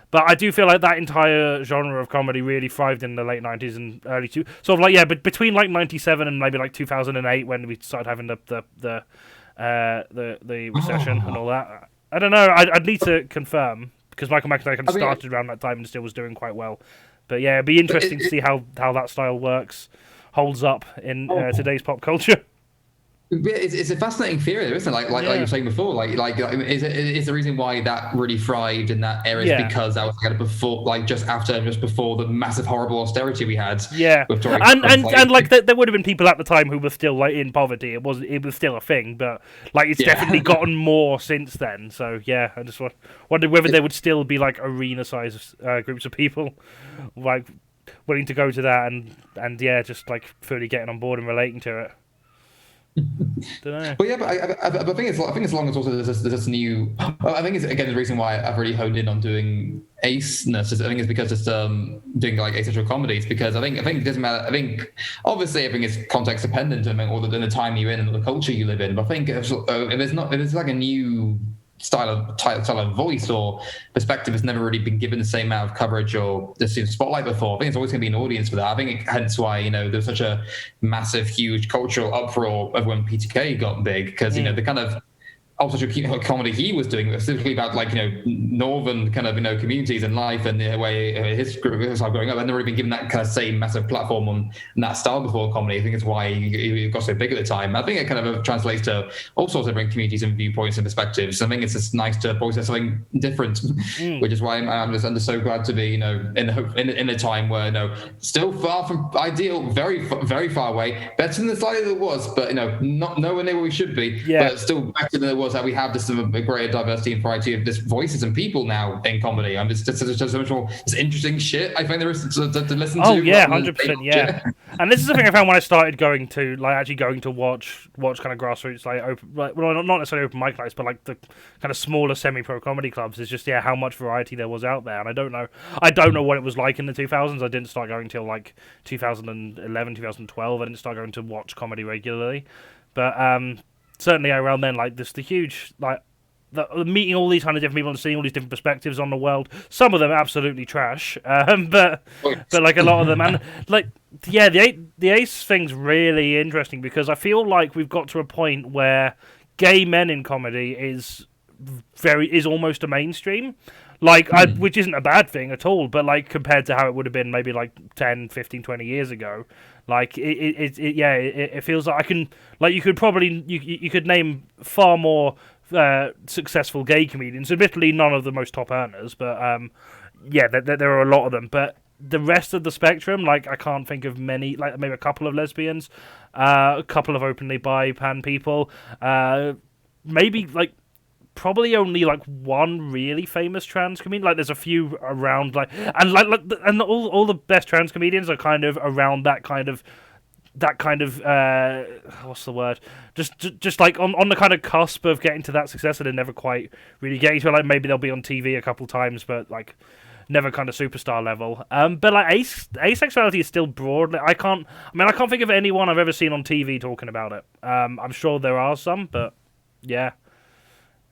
But I do feel like that entire genre of comedy really thrived in the late 90s and early but between like 97 and maybe like 2008, when we started having the recession and all that. I don't know. I'd need to confirm, because Michael McIntyre kind of started around that time and still was doing quite well. But yeah, it'd be interesting to see how that style holds up in today's pop culture. It's a fascinating theory, isn't it? Like you were saying before, is the reason why that really thrived in that era is because that was kind of before, just before the massive horrible austerity we had. Yeah, with Tory there would have been people at the time who were still like in poverty. It was still a thing, but like it's definitely gotten more since then. So yeah, I just wondered whether there would still be like arena-sized groups of people like willing to go to that and just like fully getting on board and relating to it. But I think as long as also there's this new. I think it's again the reason why I've really honed in on doing aceness. I think it's because it's doing like asexual comedies, because I think it doesn't matter. I think obviously everything is context dependent, or the time you're in and the culture you live in. But I think if it's like a new style of voice or perspective has never really been given the same amount of coverage or the spotlight before, I think it's always going to be an audience for that. I think hence why there's such a massive, huge cultural uproar of when PTK got big, because the kind of obstetrical comedy he was doing, specifically about northern kind of communities and life and the way his group was growing up, and never really been given that kind of same massive platform on that style before comedy. I think it's why he got so big at the time. I think it kind of translates to all sorts of different communities and viewpoints and perspectives. I think it's just nice to process something different, which is why I'm just so glad to be in a time where still far from ideal, very very far away, better than the slightly that it was, but not nowhere near where we should be, but still better than it was us that we have this a greater diversity and variety of just voices and people now in comedy. I'm just so much more this interesting shit I find there is to listen to. Oh yeah, 100%. Yeah, and this is the thing I found when I started going to watch kind of grassroots well, not necessarily open mic nights, but like the kind of smaller semi-pro comedy clubs. Is just how much variety there was out there, and I don't know what it was like in the 2000s. I didn't start going till like 2011, 2012. I didn't start going to watch comedy regularly, but certainly around then, like the huge meeting all these kind of different people and seeing all these different perspectives on the world. Some of them absolutely trash, but like a lot of them, and like the Ace thing's really interesting because I feel like we've got to a point where gay men in comedy is almost a mainstream. Which isn't a bad thing at all, but like compared to how it would have been maybe like 10, 15, 20 years ago, like it feels like I can, like you could name far more successful gay comedians. Admittedly, none of the most top earners, but there are a lot of them. But the rest of the spectrum, like I can't think of many, like maybe a couple of lesbians, a couple of openly bi pan people, maybe like. Probably only like one really famous trans comedian. Like there's a few around, and all the best trans comedians are kind of around that kind of what's the word? Just like on the kind of cusp of getting to that success, and they never quite really getting to it. Like maybe they'll be on TV a couple times, but like never kind of superstar level. But like asexuality is still broad. I can't think of anyone I've ever seen on TV talking about it. I'm sure there are some, but yeah.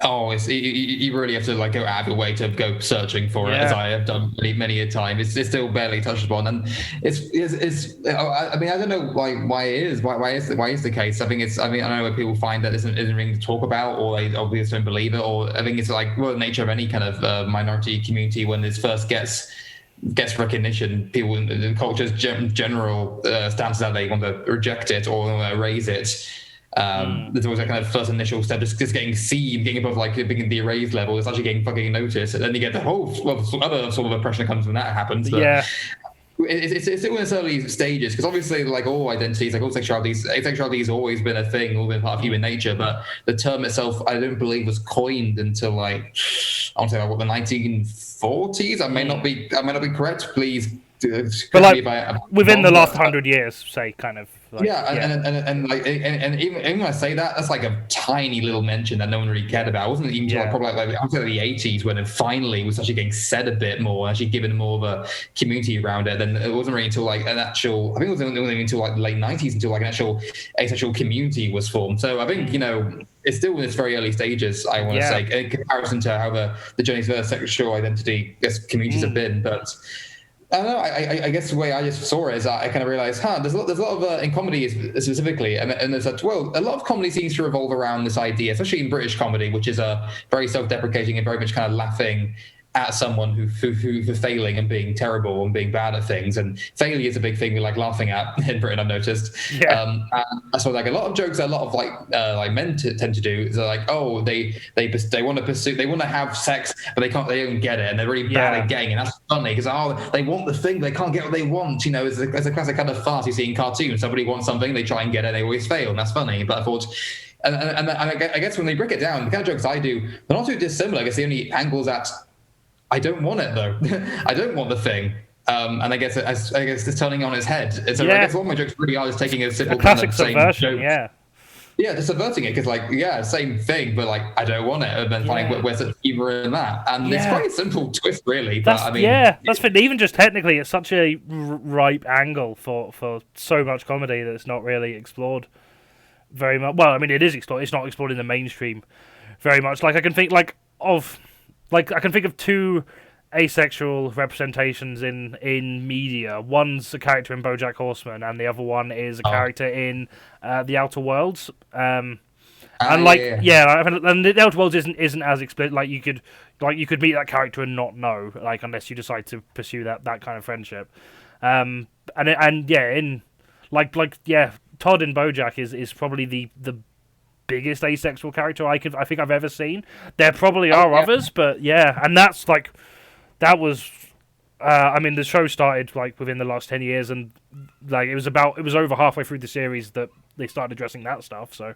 Oh, you really have to like go out of your way to go searching for it, as I have done many a time. It's still barely touched upon, and it's. I mean, I don't know why it is. Why is the case? I think it's. I mean, I know where people find that isn't really to talk about, or they obviously don't believe it, or I think it's like the nature of any kind of minority community when this first gets recognition. People in the culture's general stance that they want to reject it or want to erase it. There's always that kind of first initial step, just getting seen, getting above like being the erased level. It's actually getting fucking noticed, and then you get the whole other sort of oppression that comes when that happens. But it's still in its early stages because obviously, like all identities, like all sexualities, asexuality has always been a thing, always been part of human nature. But the term itself, I don't believe, was coined until like I want to say like, what, the 1940s. I may not be correct. Please. But like within the last 100 years, say, kind of. Like, and even when I say that, that's like a tiny little mention that no one really cared about. It wasn't even until probably like after the 80s when it finally was actually getting said a bit more, actually given more of a community around it. Then it wasn't really until like an actual, I think it wasn't really until like the late 90s until like an actual asexual community was formed. So I think, it's still in its very early stages, I want to say, in comparison to how the journeys of sexual identity communities have been. But I don't know. I guess the way I just saw it is I kind of realized, there's a lot of in comedy specifically, and there's a lot of comedy seems to revolve around this idea, especially in British comedy, which is a very self-deprecating and very much kind of laughing at someone who for failing and being terrible and being bad at things. And failure is a big thing we like laughing at in Britain, I've noticed. And so like a lot of jokes that a lot of like men tend to do is like, oh, they want to have sex, but they don't get it, and they're really bad at getting it. And that's funny because they want the thing, they can't get what they want. It's a classic kind of farce you see in cartoons. Somebody wants something, they try and get it, they always fail, and that's funny. But I thought. And I guess when they break it down, the kind of jokes I do, they're not too dissimilar. I guess the only angles at I don't want it though. I don't want the thing. And I guess it's turning on its head. So I guess all my jokes really are just taking a simple classic kind of subversion. Just subverting it because same thing, but like I don't want it, and then finding where's the humor in that, and it's quite a simple twist, really. But I mean, that's even just technically, it's such a ripe angle for so much comedy that it's not really explored very much. Well, I mean, it is explored. It's not explored in the mainstream very much. Like I can think of two asexual representations in media. One's a character in BoJack Horseman, and the other one is a character in The Outer Worlds. And the Outer Worlds isn't as explicit. Like you could meet that character and not know, like unless you decide to pursue that kind of friendship. Todd in BoJack is probably the biggest asexual character I think I've ever seen. There probably are others, but and that's like that was the show started like within the last 10 years, and like it was over halfway through the series that they started addressing that stuff. So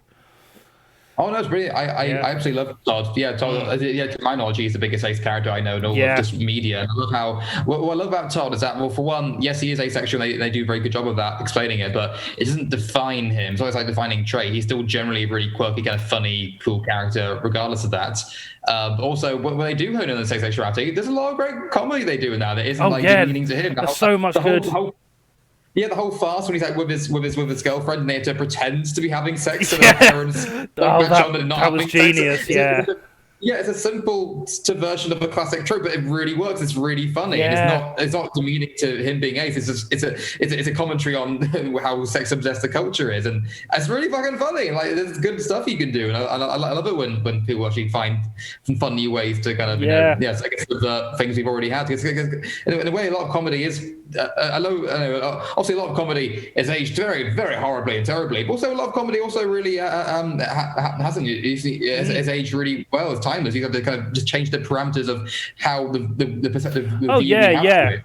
Oh no, it's brilliant. I absolutely love Todd. Yeah, Todd. Yeah, to my knowledge, he's the biggest ace character I know in all of just media. And I love how what I love about Todd is that, well, for one, yes, he is asexual. They do a very good job of that, explaining it, but it doesn't define him. It's always like defining trait. He's still generally a really quirky, kind of funny, cool character, regardless of that. But also, when they do hone in on asexuality, there's a lot of great comedy they do in that. It isn't demeaning to him. There's so much good. Yeah, the whole farce when he's like with his girlfriend and they have to pretend to be having sex and their parents that was genius. Sex. Yeah, it's a simple version of a classic trope, but it really works. It's really funny. Yeah. And it's not demeaning to him being ace. It's a commentary on how sex obsessed the culture is, and it's really fucking funny. Like there's good stuff you can do, and I love it when people actually find some fun new ways to kind of I guess the things we've already had. In a way, a lot of comedy is. Obviously, a lot of comedy is aged very, very horribly and terribly, but also a lot of comedy also really hasn't. It's aged really well. It's timeless. You have to kind of just change the parameters of how the perspective. Yeah.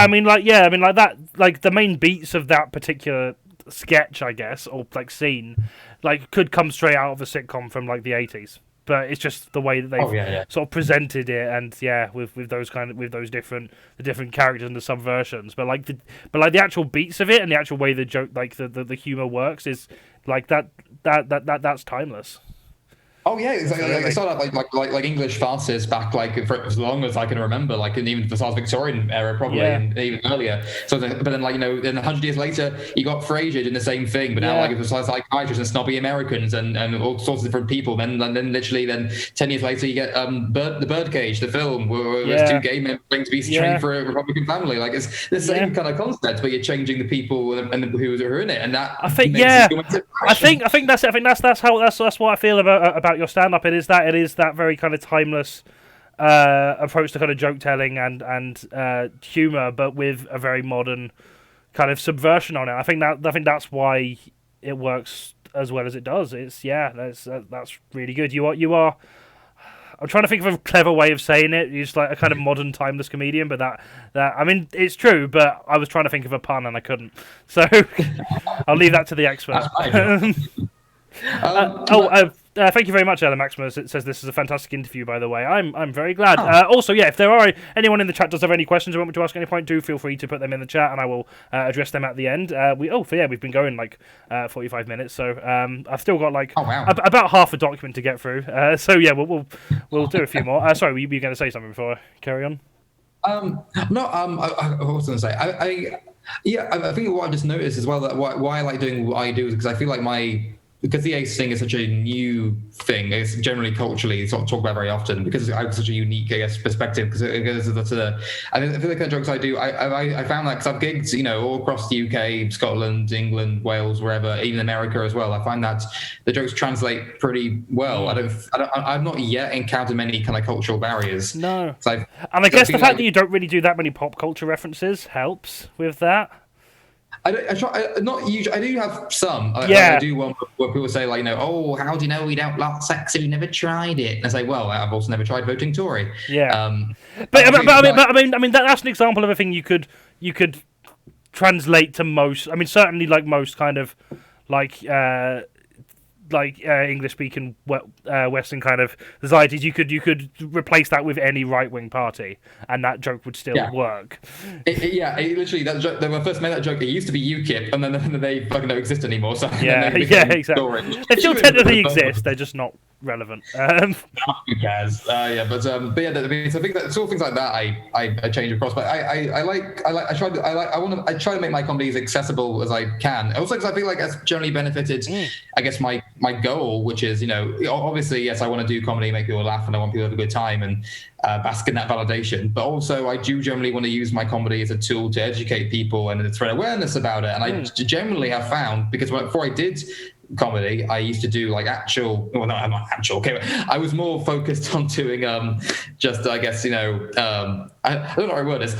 I mean, like that. Like the main beats of that particular sketch, I guess, or like scene, like could come straight out of a sitcom from like the 80s. But it's just the way that they've sort of presented it, and with those different characters and the subversions. But the actual beats of it and the actual way the joke, like the humor works, is like that's timeless. Oh yeah, exactly. I saw that like English farces back for as long as I can remember, like even the Victorian era probably, and even earlier. So, but then then 100 years later, you got Frasier doing the same thing, but now like it was psychiatrists and snobby Americans and all sorts of different people. Then literally 10 years later, you get the Birdcage, the film where there's two gay men going to be trained for a Republican family. Like it's the same kind of concept, but you're changing the people and who are in it, and that I think I think that's it. I think that's what I feel about your stand-up. It is that very kind of timeless approach to kind of joke telling and humor, but with a very modern kind of subversion on it. I think that's why it works as well as it does. It's that's really good. You are. I'm trying to think of a clever way of saying it. You're just like a kind of modern timeless comedian, but that I mean it's true. But I was trying to think of a pun and I couldn't. So I'll leave that to the experts. Thank you very much, Ella Maximus. It says this is a fantastic interview, by the way. I'm very glad. Also, if there are anyone in the chat does have any questions you want me to ask at any point, do feel free to put them in the chat, and I will address them at the end. We've been going 45 minutes, so I've still got about half a document to get through. We'll do a few more. Sorry, were you going to say something before I carry on? I was going to say I think what I just noticed as well that why I like doing what I do is because I feel like because the ace thing is such a new thing, it's generally culturally it's not talked about very often because I have such a unique, I guess, perspective. Because I feel the kind of jokes I do, I found that because I've gigged, all across the UK, Scotland, England, Wales, wherever, even America as well. I find that the jokes translate pretty well. I've not yet encountered many kind of cultural barriers. No, and I guess the fact that you don't really do that many pop culture references helps with that. I try not usually. I do have some. I do one where people say oh, how do you know we don't like sex if you never tried it? And I say, well, I've also never tried voting Tory. Yeah. I mean that's an example of a thing you could translate to most. I mean, certainly most kind of English-speaking Western kind of societies, you could replace that with any right-wing party, and that joke would still work. Literally, that joke, when I first made that joke, it used to be UKIP, and then they fucking don't exist anymore. So exactly. They still technically exist. They're just not relevant. Who cares? So I think that sort of things like that I change across, but I try to make my comedy as accessible as I can. Also, because I feel like that's generally benefited, I guess my goal, which is obviously yes, I want to do comedy, make people laugh, and I want people to have a good time and bask in that validation. But also, I do generally want to use my comedy as a tool to educate people and to spread awareness about it. And I generally have found, because before I did comedy, I used to do actual. Well, no, I'm not actual. Okay, I was more focused on doing just I guess I don't know what the right word is.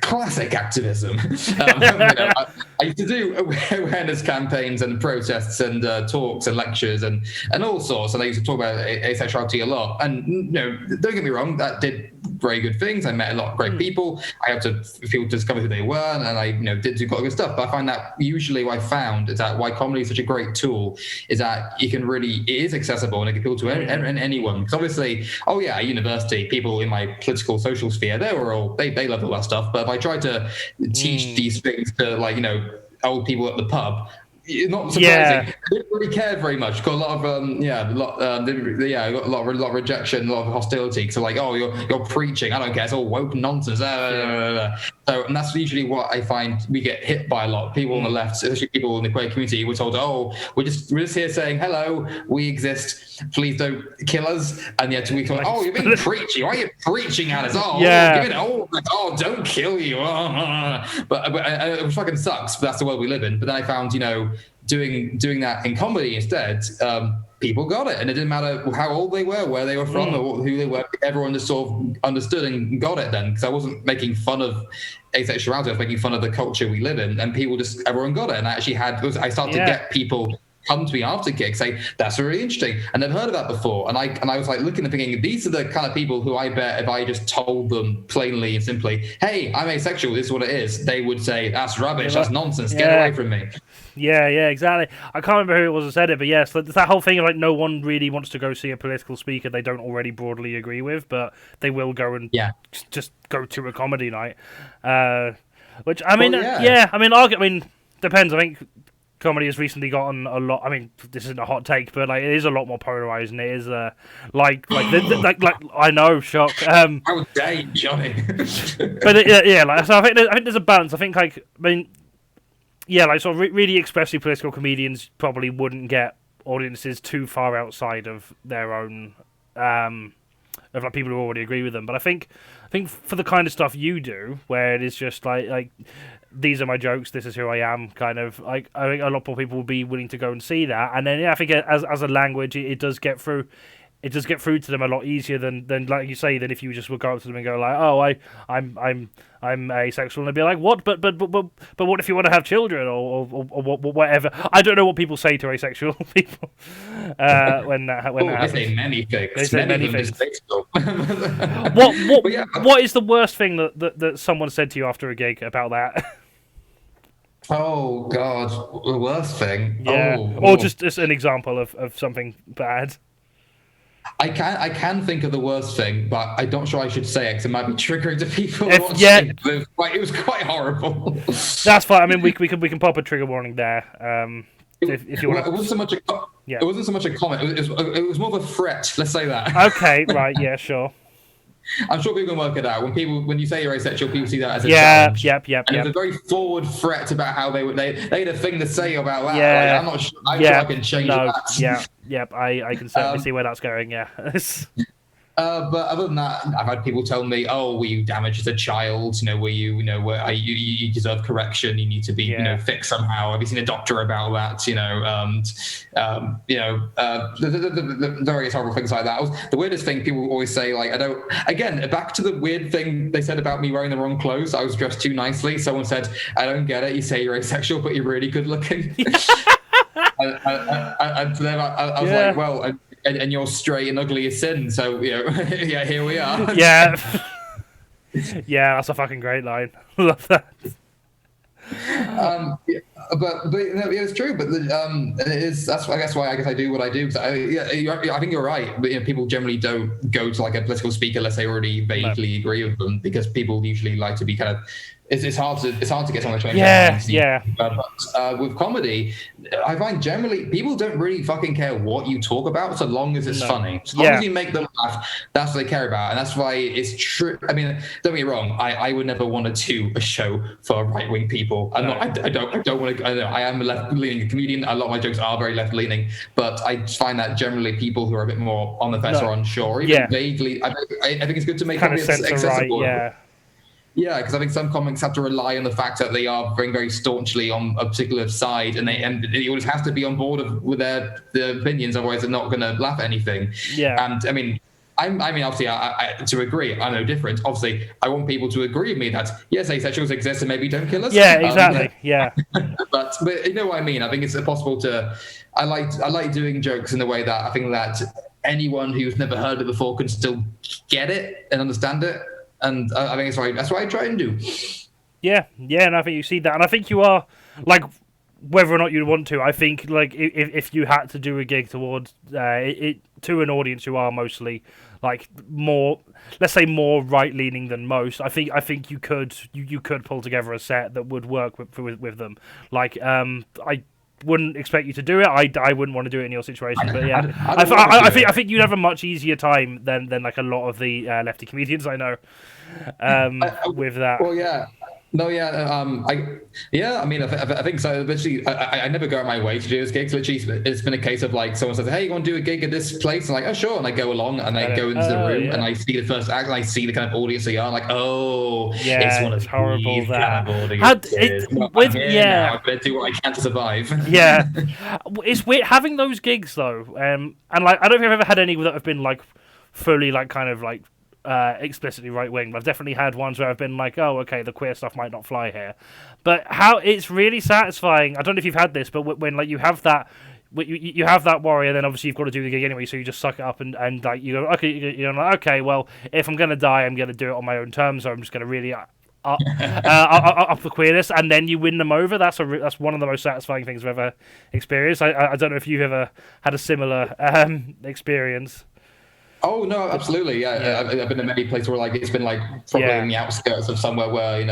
Classic activism. I used to do awareness campaigns and protests and talks and lectures and all sorts. And I used to talk about asexuality a lot. And don't get me wrong, that did very good things. I met a lot of great people. I had to people discover who they were, and I did do quite good stuff. But I find that usually what I found is that why comedy is such a great tool is that it is accessible and it can appeal to anyone. Because obviously, at university, people in my political social sphere, they love all that stuff. But if I try to teach these things to old people at the pub, not surprising. I didn't really care very much. Got a lot of got a lot of rejection, a lot of hostility. So you're preaching. I don't care. It's all woke nonsense. So, and that's usually what I find we get hit by a lot. People on the left, especially people in the queer community, we're told, we're just here saying hello, we exist. Please don't kill us. And yet we go, you're being preachy. Why are you preaching at us? Don't kill you. But it fucking sucks. But that's the world we live in. But then I found, doing that in comedy instead, people got it, and it didn't matter how old they were, where they were from, or who they were. Everyone just sort of understood and got it then, because I wasn't making fun of asexuality. I was making fun of the culture we live in, and everyone got it. And I started to get people come to me after gigs say, that's really interesting, and I've heard of that before. And I was looking and thinking, these are the kind of people who I bet if I just told them plainly and simply, hey, I'm asexual, this is what it is, they would say, that's rubbish, that's nonsense, get away from me. Yeah, exactly. I can't remember who it was who said it, but yes, it's that whole thing of no one really wants to go see a political speaker they don't already broadly agree with, but they will go and just go to a comedy night. Which depends. I think comedy has recently gotten a lot. I mean, this isn't a hot take, but it is a lot more polarized, and it is I know, shock. How dare you, Johnny? But so I think there's a balance. I think really expressly political comedians probably wouldn't get audiences too far outside of their own of people who already agree with them. But I think for the kind of stuff you do, where it is just like these are my jokes, this is who I am, kind of I think a lot more people will be willing to go and see that. And then I think as a language, it does get through. It does get through to them a lot easier than like you say, than if you just would go up to them and go I'm asexual, and they'd be like, what? But what if you want to have children or whatever? I don't know what people say to asexual people when that happens. They say many things. They say many things. What is the worst thing that someone said to you after a gig about that? Oh God, the worst thing. Yeah. Or just an example of something bad. I can think of the worst thing, but I'm not sure I should say it because it might be triggering to people. It was quite horrible. That's fine. I mean, we can pop a trigger warning there. If you want. It wasn't so much It wasn't so much a comment. It was more of a threat. Let's say that. Okay. Right. Yeah. Sure. I'm sure people can work it out. When you say you're asexual, people see that as a challenge. Yep. And it's a very forward threat about how they had a thing to say about that. Yeah. I'm not sure. I'm sure I can change that. Yep. I can certainly see where that's going. Yeah. But other than that, I've had people tell me, "Oh, were you damaged as a child? Were you, you deserve correction. You need to be, fixed somehow. Have you seen a doctor about that? The various horrible things like that." The weirdest thing people always say, back to the weird thing they said about me wearing the wrong clothes. I was dressed too nicely. Someone said, "I don't get it. You say you're asexual, but you're really good looking." And to them, I was like, well. And you're straight and ugly as sin, so here we are. Yeah, that's a fucking great line. Love that. But it's true. But it is. I guess why I do what I do. I think you're right. But people generally don't go to a political speaker unless they already vaguely agree with them, because people usually like to be kind of. It's hard to get someone to change. Yeah. But with comedy, I find generally people don't really fucking care what you talk about, so long as it's funny. As long as you make them laugh, that's what they care about, and that's why it's true. I mean, don't get me wrong. I would never want to do a show for right-wing people. I don't want to. I am a left-leaning comedian. A lot of my jokes are very left-leaning, but I find that generally people who are a bit more on the fence or unsure, even vaguely, I think it's good to make it accessible. Right, Yeah, because I think some comics have to rely on the fact that they are very, very staunchly on a particular side, and the audience has to be on board with their opinions, otherwise they're not going to laugh at anything. Yeah. And I mean, obviously, to agree, I'm no different. Obviously, I want people to agree with me that yes, asexuals exist and maybe don't kill us. Yeah, exactly. But you know what I mean. I think it's possible to. I like doing jokes in the way that I think that anyone who's never heard of it before can still get it and understand it. And I think that's what I try and do. Yeah, and I think you see that, and I think you are like, whether or not you'd want to, I think like if you had to do a gig towards it to an audience who are mostly like more, let's say, more right leaning than most, I think you could pull together a set that would work with them. Like I wouldn't expect you to do it. I wouldn't want to do it in your situation, but yeah, I think you'd have a much easier time than like a lot of the lefty comedians I know with that. Well, yeah. No, yeah, I mean, I think so. Literally, I never go out my way to do those gigs. Literally, it's been a case of like someone says, "Hey, you want to do a gig at this place?" And I'm like, "Oh, sure." And I go along and I go into the room and I see the first act and I see the kind of audience they are. I'm like, "Oh, yeah, it's one of these horrible kind of audiences." I'm gonna do what I can to survive. Yeah, it's weird having those gigs though, and like I don't think I've ever had any that have been like fully like kind of like. Explicitly right wing. I've definitely had ones where I've been like, oh, okay, the queer stuff might not fly here, but how it's really satisfying. I don't know if you've had this, but when like you have that, you have that worry, and then obviously you've got to do the gig anyway, so you just suck it up and like you go, okay, you're like, okay, well, if I'm gonna die, I'm gonna do it on my own terms, so I'm just gonna really up the queerness, and then you win them over. That's one of the most satisfying things I've ever experienced. I don't know if you've ever had a similar experience. Oh no, absolutely. Yeah. I've been in many places where like it's been like probably in the outskirts of somewhere where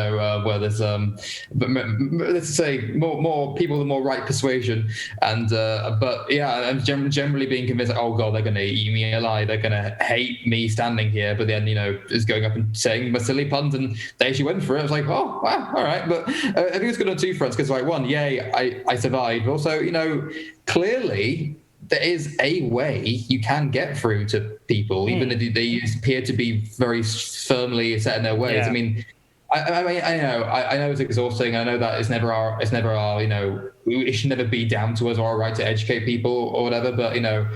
where there's but let's say more people with more right persuasion, and but yeah, I'm generally being convinced like, oh god, they're gonna eat me alive, they're gonna hate me standing here, but then is going up and saying my silly puns, and they actually went for it. I was like, oh wow, all right. But I think it's good on two fronts because like one, yay, I survived. But also clearly. There is a way you can get through to people, even if they appear to be very firmly set in their ways. Yeah. I mean, I know it's exhausting. I know that it's never our it should never be down to us or our right to educate people or whatever. But no.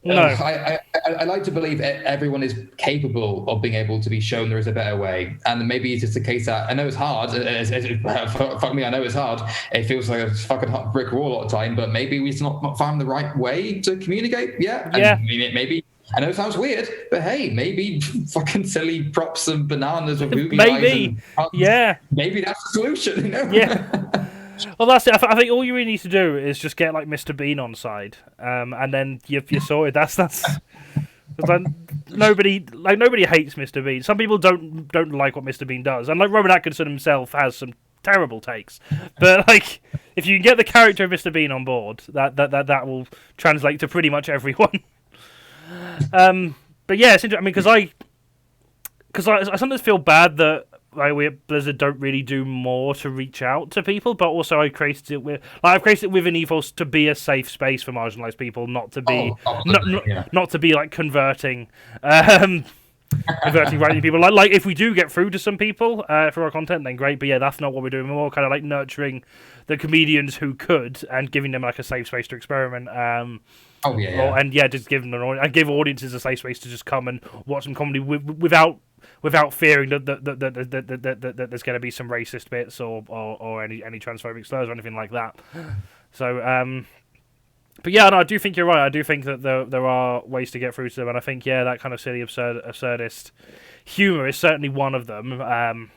I like to believe everyone is capable of being able to be shown there is a better way, and maybe it's just a case that I know it's hard. Fuck me, I know it's hard. It feels like a fucking hot brick wall all the time, but maybe we've not found the right way to communicate. Yeah. And maybe. I know it sounds weird, but hey, maybe fucking silly props and bananas with movie maybe, maybe that's the solution. Yeah. Well, that's it. I think all you really need to do is just get like Mr. Bean on side, and then you're sorted. That's like, nobody hates Mr. Bean. Some people don't like what Mr. Bean does, and like Rowan Atkinson himself has some terrible takes. But like, if you can get the character of Mr. Bean on board, that will translate to pretty much everyone. But yeah, it's interesting. I mean, because I sometimes feel bad that. Like we at Blizzard don't really do more to reach out to people, but also I've created it with an ethos to be a safe space for marginalized people, not to be not to be like converting right people. Like if we do get through to some people for our content, then great. But yeah, that's not what we're doing. We're more kind of like nurturing the comedians who could and giving them like a safe space to experiment. And just give them and give audiences a safe space to just come and watch some comedy without fearing that there's going to be some racist bits or any transphobic slurs or anything like that. So, but yeah, no, I do think you're right. I do think that there are ways to get through to them, and I think that kind of silly absurdist humour is certainly one of them. And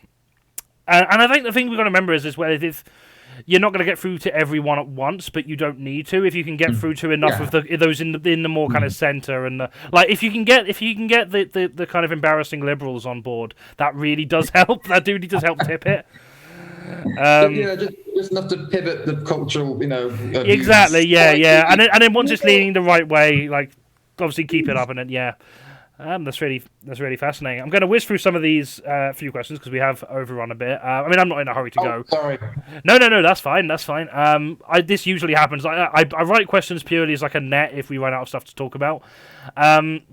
I think the thing we've got to remember is if you're not going to get through to everyone at once, but you don't need to. If you can get through to enough of those in the more kind of centre, and if you can get the kind of embarrassing liberals on board, that really does help. That really does help tip it. Just enough to pivot the cultural, exactly. Yeah. And then once it's leaning the right way, like obviously keep it up, and then that's really fascinating. I'm going to whiz through some of these few questions because we have overrun a bit. I mean, I'm not in a hurry to go. Sorry. No, that's fine. This usually happens. I write questions purely as like a net if we run out of stuff to talk about.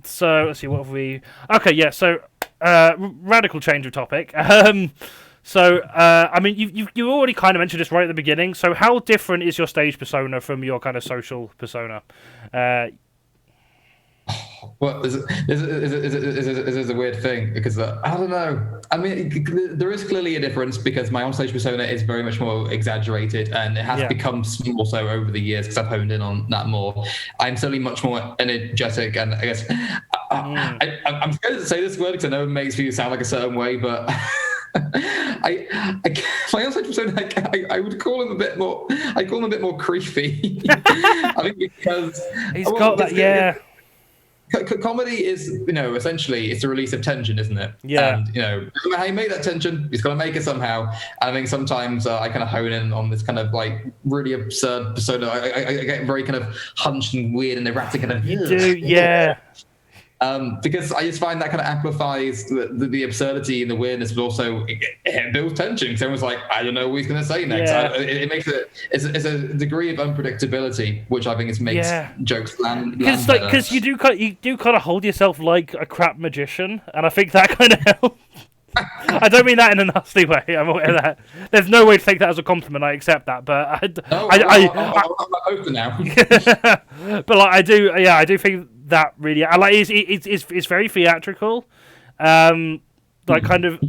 So let's see, what have we? Okay, yeah. So radical change of topic. I mean, you already kind of mentioned this right at the beginning. So how different is your stage persona from your kind of social persona? Well, this is a weird thing because I don't know. I mean, there is clearly a difference because my onstage persona is very much more exaggerated, and it has become more so over the years because I've honed in on that more. I'm certainly much more energetic, and I guess I'm scared to say this word because I know it makes you sound like a certain way, but. I my onstage persona, I would call him a bit more. I call him a bit more creepy. I think because he's got that, comedy is, essentially it's a release of tension, isn't it? Yeah. And, how you make that tension, he's got to make it somehow. And I think sometimes I kind of hone in on this kind of like really absurd persona. I get very kind of hunched and weird and erratic kind of. You do, yeah. Because I just find that kind of amplifies the absurdity and the weirdness, but also it builds tension. Because everyone's like, I don't know what he's going to say next. Yeah. It makes it's a degree of unpredictability, which I think makes jokes land. Because you do kind of hold yourself like a crap magician, and I think that kind of helps. I don't mean that in a nasty way. I'm aware of that. There's no way to take that as a compliment. I accept that, but I'm not open now. But like I do think that really, I like it's very theatrical, like kind of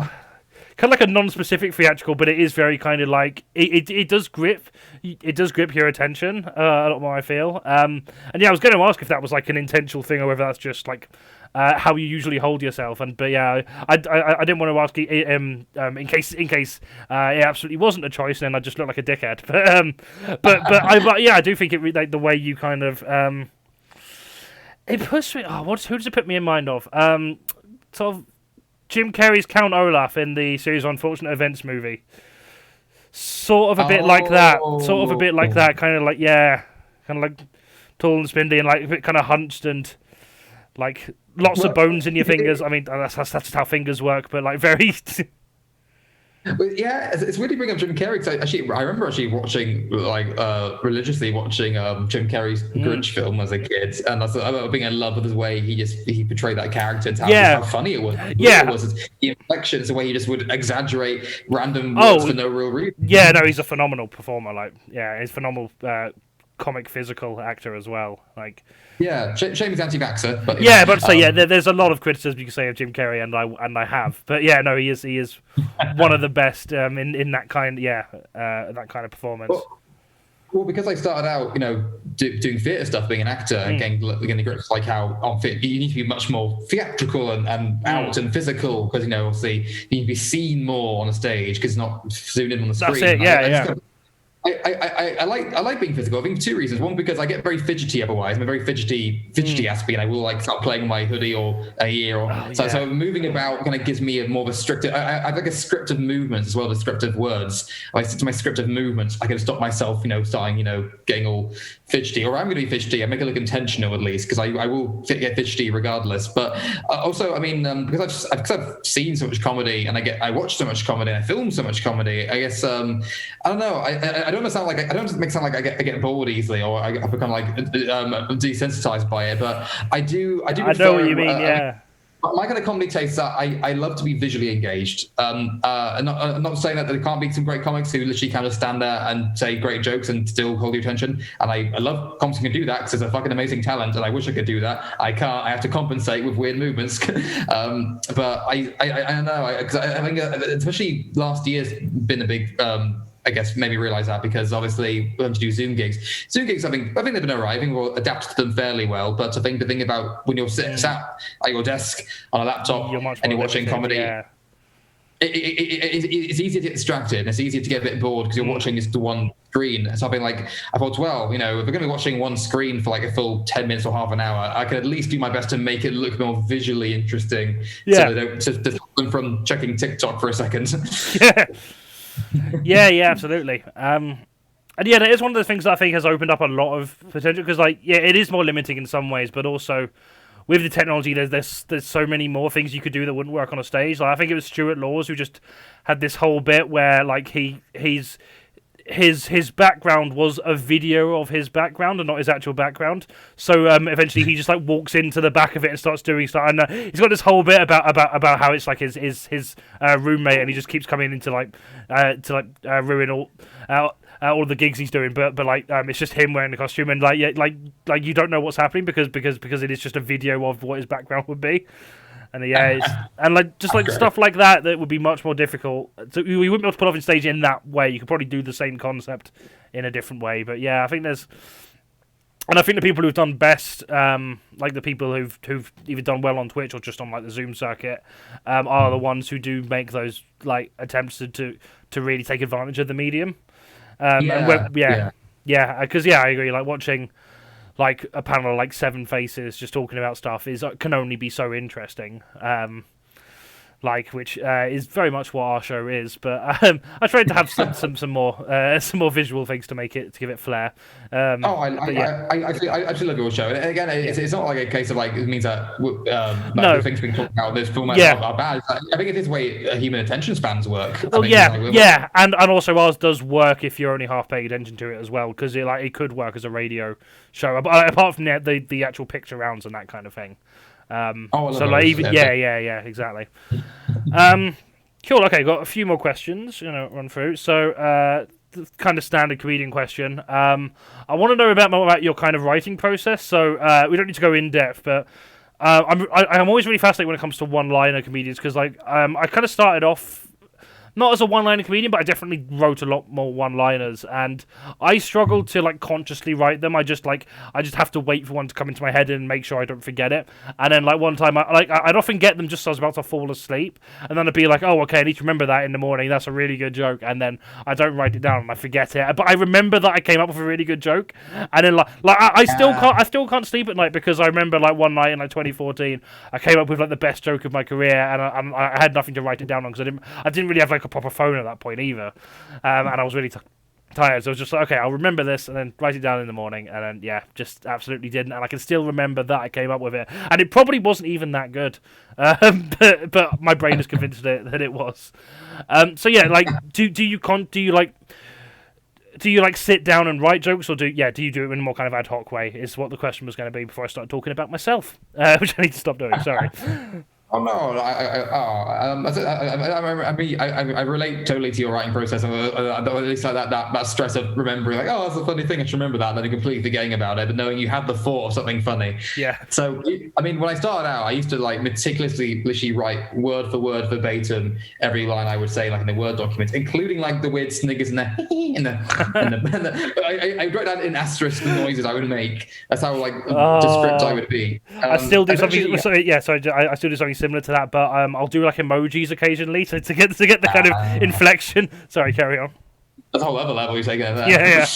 like a non-specific theatrical, but it is very kind of like it does grip your attention a lot more, I feel. And I was going to ask if that was like an intentional thing or whether that's just like how you usually hold yourself. But I didn't want to ask in case it absolutely wasn't a choice, and then I just look like a dickhead. But I do think it like the way you kind of it puts me. Who does it put me in mind of? Sort of Jim Carrey's Count Olaf in the series Unfortunate Events movie. Sort of a bit like that. Kind of like tall and spindly and like a bit kind of hunched and like lots of bones in your fingers. I mean, that's just how fingers work, but like very. But yeah, it's weird to bring up Jim Carrey because I remember watching religiously watching Jim Carrey's Grinch film as a kid, and I remember being in love with the way he portrayed that character and how funny it was. It was the inflections, the way he just would exaggerate random words for no real reason. Yeah, no, he's a phenomenal performer. He's a phenomenal comic physical actor as well. Shame he's anti-vaxxer, but there's a lot of criticism you can say of Jim Carrey, and I have, but he is one of the best in that kind that kind of performance. Well, because I started out, doing theatre stuff, being an actor, and getting the grips like how unfit you need to be much more theatrical and out and physical because obviously you need to be seen more on a stage because it's not zoomed in on the screen. That's it. I like being physical. I think for two reasons. One, because I get very fidgety otherwise. I'm a very fidgety aspie, and I will start playing with my hoodie or a ear. So moving about kind of gives me a more of a scripted. I have like a script of movements as well as a script of words. I stick to my script of movements. I can stop myself, starting, getting all fidgety. Or I'm going to be fidgety. I make it look intentional at least because I will get fidgety regardless. But also, I mean, because I've seen so much comedy and I watch so much comedy and I film so much comedy. I guess I don't know. I don't sound like I get bored easily or I become desensitized by it, but I do. I know what you mean. My kind of comedy taste that I love to be visually engaged. I'm not saying that there can't be some great comics who literally can just stand there and say great jokes and still hold your attention. And I love comics who can do that because it's a fucking amazing talent, and I wish I could do that. I can't. I have to compensate with weird movements. But I don't know. Because I think especially last year's been a big. I guess maybe realize that because obviously we have to do Zoom gigs. Zoom gigs, I think they've been alright. I think we'll adapt to them fairly well. But I think the thing about when you're sat at your desk on a laptop and you're watching comedy, it's easier to get distracted and it's easier to get a bit bored because you're watching just the one screen. So I've been like, I thought, well, if we're going to be watching one screen for like a full 10 minutes or half an hour, I can at least do my best to make it look more visually interesting. So they don't just stop them from checking TikTok for a second. Yeah, absolutely. And that is one of the things that I think has opened up a lot of potential because, it is more limiting in some ways, but also with the technology, there's so many more things you could do that wouldn't work on a stage. I think it was Stuart Laws who just had this whole bit where his background was a video of his background and not his actual background. So eventually he just walks into the back of it and starts doing stuff. And he's got this whole bit about how it's like his roommate, and he just keeps coming in to ruin all. all the gigs he's doing, but like it's just him wearing the costume, and like you don't know what's happening because it is just a video of what his background would be. And and like just like stuff like that would be much more difficult. So we wouldn't be able to put off on stage in that way. You could probably do the same concept in a different way. But yeah, I think the people who've done best, like the people who've either done well on Twitch or just on like the Zoom circuit, are the ones who do make those like attempts to really take advantage of the medium. Because I agree. Like watching like a panel of like 7 faces just talking about stuff can only be so interesting. Which is very much what our show is, but I tried to have some more visual things to give it flair. I actually love your show, and again, it's not like a case of like it means that the things being talked about in this format are bad. I think it is the way human attention spans work. And also ours does work if you're only half paying attention to it as well, because it could work as a radio show, apart from the actual picture rounds and that kind of thing. Exactly. Cool. Okay, got a few more questions. Run through. So, the kind of standard comedian question. I want to know about your kind of writing process. So, we don't need to go in depth, but I'm always really fascinated when it comes to one-liner comedians because, like, I kind of started off not as a one-liner comedian, but I definitely wrote a lot more one-liners, and I struggle to like consciously write them. I just have to wait for one to come into my head and make sure I don't forget it. And then like one time, I'd often get them just as I was about to fall asleep, and then I'd be like, oh, okay, I need to remember that in the morning. That's a really good joke, and then I don't write it down and I forget it. But I remember that I came up with a really good joke, and then I still can't sleep at night because I remember like one night in like 2014, I came up with like the best joke of my career, and I had nothing to write it down on because I didn't really have like a proper phone at that point either, and I was really tired, so I was just like, okay, I'll remember this and then write it down in the morning, and then just absolutely didn't, and I can still remember that I came up with it, and it probably wasn't even that good, but my brain is convinced that it was. So yeah, like do you sit down and write jokes, or do you do it in a more kind of ad hoc way? Is what the question was going to be before I started talking about myself, which I need to stop doing. Sorry. Oh no! I relate totally to your writing process, at least like that stress of remembering, like, oh, that's a funny thing, I should remember that, and then completely forgetting about it, but knowing you had the thought of something funny. Yeah. So, I mean, when I started out, I used to like meticulously literally write word for word, verbatim, every line I would say, like in the Word document, including like the weird sniggers and I wrote down in asterisk the noises I would make. That's how like descript I would be. I still do something. I still do something similar to that, but I'll do like emojis occasionally to get the kind of inflection. Sorry, carry on. That's a whole other level you're taking it there. Yeah.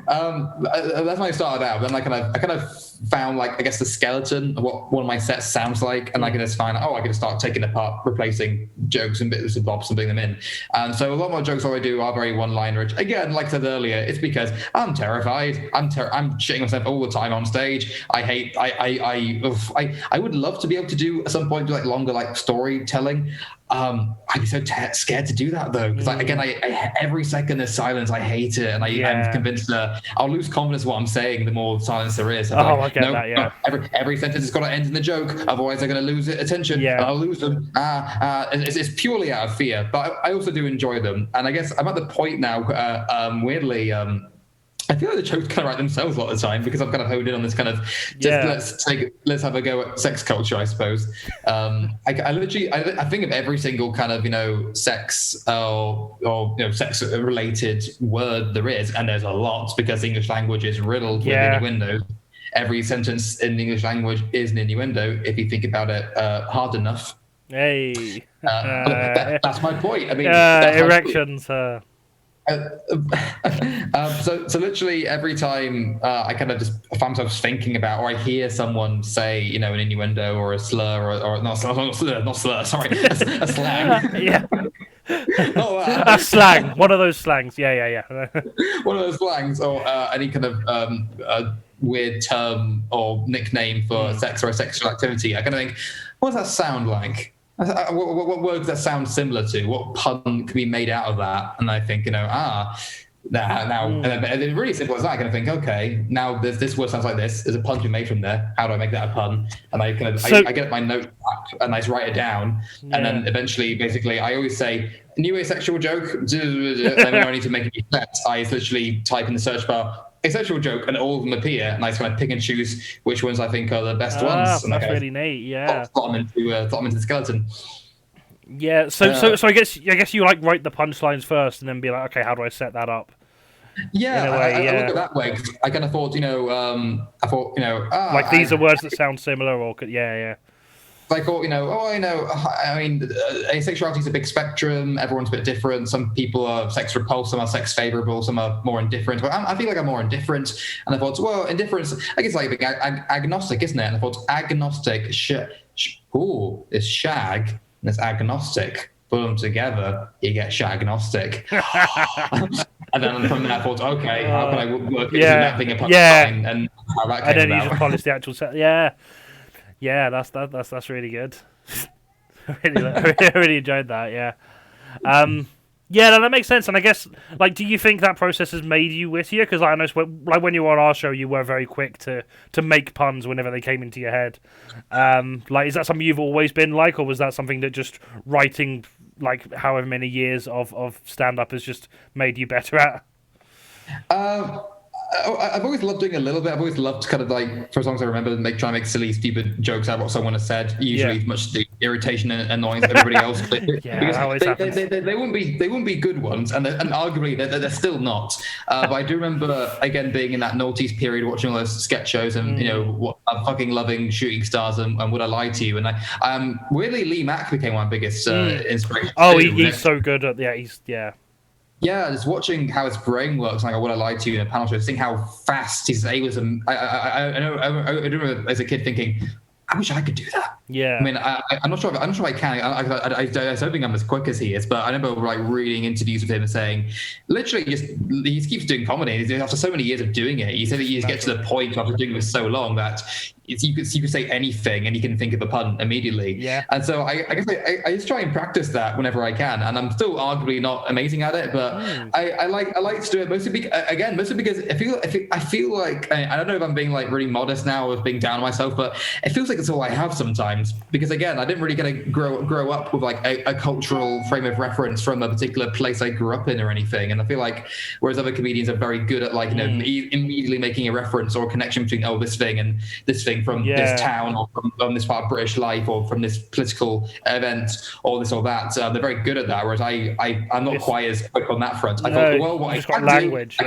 That's when I started out. Then I kind of found like I guess the skeleton of what one of my sets sounds like, and I can just find I can start taking it apart, replacing jokes and bits and bobs and putting them in. And so a lot more jokes I do are very one-liner. Again, like I said earlier, it's because I'm terrified. I'm shitting myself all the time on stage. I would love to be able to do at some point like longer like storytelling. I'd be so scared to do that though, because I every second there's silence. I hate it, and I'm convinced I'll lose confidence in what I'm saying the more silence there is. I get that. Yeah. Every sentence has got to end in the joke, otherwise they're going to lose attention. Yeah. And I'll lose them. It's purely out of fear, but I also do enjoy them. And I guess I'm at the point now, weirdly. I feel like the jokes kind of write themselves a lot of the time because I've kind of honed in on this kind of let's have a go at sex culture, I suppose. I think of every single kind of sex or sex related word there is, and there's a lot because the English language is riddled with innuendos. Every sentence in the English language is an innuendo if you think about it hard enough. Hey, that's my point. I mean, erections. So literally every time I kind of just find myself thinking about, or I hear someone say, an innuendo or a slur or not slur, sorry, a slang. Yeah. A slang, one of those slangs. Yeah. One of those slangs, or any kind of weird term or nickname for sex or a sexual activity. I kind of think, what does that sound like? What word does that sound similar to? What pun could be made out of that? And I think, Now, and it's really simple as that. I kind of think, okay, now this word sounds like this. There's a pun to be made from there. How do I make that a pun? And I kind of I get my note back and I just write it down. And then eventually, basically, I always say new asexual joke. And then when I need to make it set, I literally type in the search bar asexual joke, and all of them appear. And I just kind of pick and choose which ones I think are the best ones. And that's really neat. Yeah, slot them into the skeleton. Yeah, so I guess you like write the punchlines first, and then be like, okay, how do I set that up? Yeah, I look at that way. I kind of thought, like these are words that sound similar, or yeah. I thought, I mean, asexuality is a big spectrum. Everyone's a bit different. Some people are sex repulsed, some are sex favorable, some are more indifferent. But I feel like I'm more indifferent. And I thought, well, indifference, I guess like agnostic, isn't it? And I thought agnostic, is shag, and it's agnostic. Put them together, you get shagnostic. And then from there I thought, okay, how can I work into that thing a line, and how that came and then about. you just polish the actual set. Yeah, that's really good. I really enjoyed that. Yeah, no, that makes sense. And I guess, like, do you think that process has made you wittier? Because I know, like, when you were on our show, you were very quick to make puns whenever they came into your head. Like, is that something you've always been like, or was that something that just writing, like, however many years of stand-up has just made you better at? I've always loved doing a little bit. I've always loved kind of like, for as long as I remember, trying to make silly, stupid jokes out of what someone has said. Usually, much the irritation and annoyance of everybody else. They wouldn't be good ones, and arguably they're still not. But I do remember again being in that noughties period, watching all those sketch shows, and what I'm fucking loving Shooting Stars and Would I Lie to You? And I weirdly Lee Mack became one of my biggest inspirations. Oh, he's so good at Yeah, just watching how his brain works, like Would I Lie to You in a panel show, seeing how fast he's able to. I remember as a kid thinking, I wish I could do that. Yeah. I mean, I'm not sure. I'm not sure I can. I don't think I'm as quick as he is. But I remember like reading interviews with him and saying, literally, he just keeps doing comedy. After so many years of doing it, he said that you get to the point after doing it for so long that you could say anything and you can think of a pun immediately. Yeah. And so I guess I just try and practice that whenever I can. And I'm still arguably not amazing at it, but I like to do it mostly because I feel like I don't know if I'm being like really modest now or being down on myself, but it feels like it's all I have sometimes. Because again, I didn't really get to grow up with like a cultural frame of reference from a particular place I grew up in or anything. And I feel like whereas other comedians are very good at like immediately making a reference or a connection between this thing and this thing from this town or from this part of British life or from this political event or this or that. They're very good at that. Whereas I'm not quite as quick on that front. I thought, well, what I can language.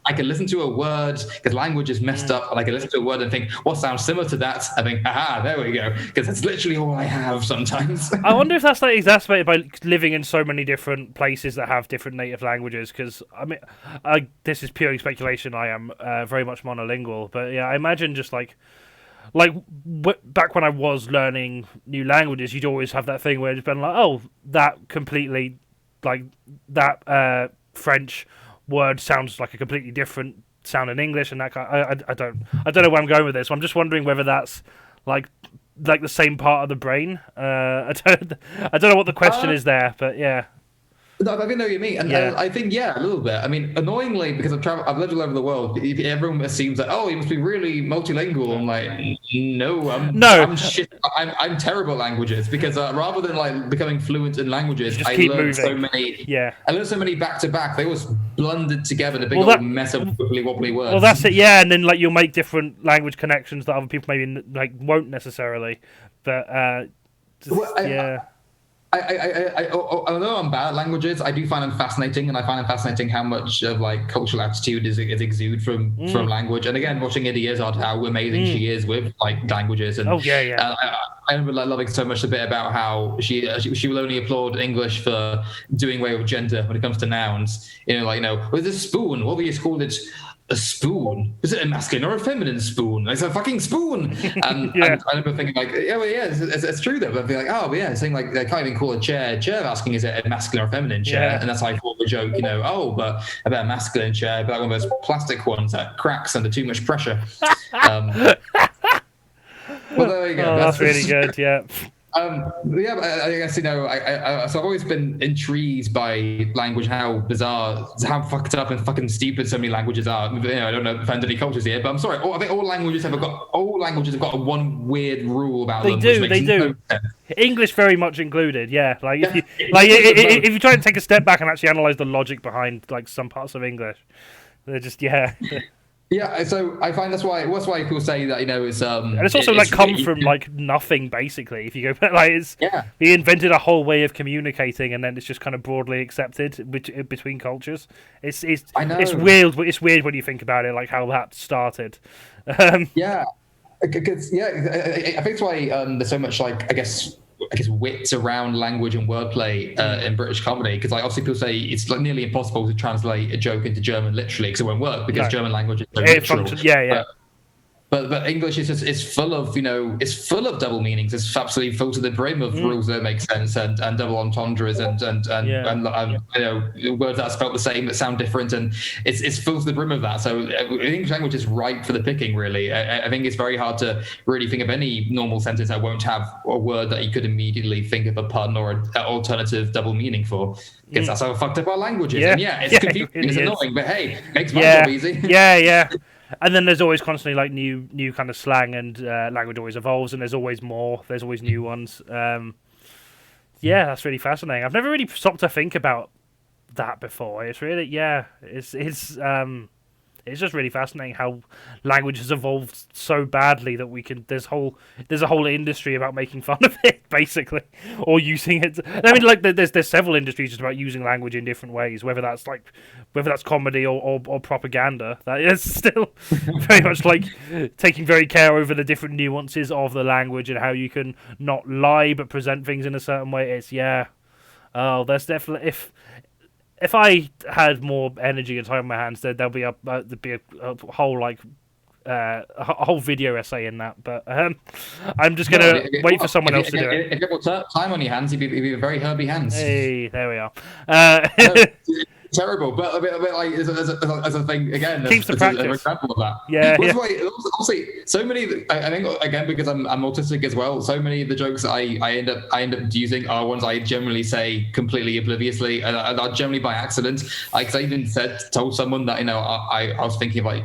I can listen to a word because language is messed up, and I can listen to a word and think, what sounds similar to that? I think, aha, there we go, because that's literally all I have sometimes. I wonder if that's like exacerbated by living in so many different places that have different native languages, because, I mean, this is purely speculation, I am very much monolingual, but yeah, I imagine just like back when I was learning new languages, you'd always have that thing where it's been like, oh, that completely, like, that French word sounds like a completely different sound in English, and that I don't know where I'm going with this. I'm just wondering whether that's like the same part of the brain. I don't know what the question is there, but yeah. No, I know what you mean, and I think a little bit. I mean, annoyingly, because I've lived all over the world. Everyone assumes that you must be really multilingual. I'm like, no, I'm shit. I'm terrible at languages because rather than like becoming fluent in languages, I learned so many. Yeah, I learned so many back to back. They was blended together in a big old mess of wibbly wobbly words. Well, that's it. Yeah, and then like you'll make different language connections that other people maybe like won't necessarily. But although I'm bad at languages, I do find them fascinating, and I find it fascinating how much of like cultural attitude is exude from language. And again, watching Eddie Izzard, how amazing she is with like languages, and I remember like loving so much a bit about how she will only applaud English for doing away with gender when it comes to nouns. With a spoon, what would you call it? A spoon? Is it a masculine or a feminine spoon? It's a fucking spoon. And I remember thinking like, it's true though. But I'd be like, saying like they can't even call a chair asking is it a masculine or a feminine chair, and that's how I thought the joke. But I bet a masculine chair, but one of those plastic ones that cracks under too much pressure. Well, there you go. That's really good. Yeah. Yeah, but I guess so I've always been intrigued by language, how bizarre, how fucked up and fucking stupid so many languages are. I don't know, offend any cultures here, but I'm sorry. I think all languages have got a one weird rule about them. They do. English very much included. Yeah, if you try to take a step back and actually analyze the logic behind like some parts of English, they're just Yeah, so I find that's why people say that it's and it's also come from like nothing basically. If you go like he invented a whole way of communicating, and then it's just kind of broadly accepted between cultures. It's weird. It's weird when you think about it, like how that started. Yeah, because I think that's why there's so much I guess wits around language and wordplay in British comedy, because obviously people say it's nearly impossible to translate a joke into German literally because it won't work because German language is so literal. But English is full of it's full of double meanings. It's absolutely full to the brim of rules that make sense and double entendres and words that are spelled the same that sound different, and it's full to the brim of that. So English language is ripe for the picking. Really, I think it's very hard to really think of any normal sentence that won't have a word that you could immediately think of a pun or an alternative double meaning for. Because that's how fucked up our language is. And it's confusing, it's annoying, but hey, makes my job easy. Yeah. And then there's always constantly like new kind of slang, and language always evolves, and there's always more. There's always new ones. That's really fascinating. I've never really stopped to think about that before. It's really it's just really fascinating how language has evolved so badly that there's a whole industry about making fun of it, basically, or using it. I mean, like there's several industries just about using language in different ways, whether that's comedy or propaganda. That is still very much like taking very care over the different nuances of the language and how you can not lie but present things in a certain way. There's definitely If I had more energy and time on my hands, there'd be a whole a whole video essay in that. But I'm just gonna wait for someone else to do it. If you have time on your hands, you'd be very herby hands. Hey, there we are. Terrible, but a bit like as a thing again. Keeps the practice. An example of that. Yeah. Obviously, so many. I think again because I'm autistic as well. So many of the jokes I end up using are ones I generally say completely obliviously, and are generally by accident. Because I even told someone that I was thinking of I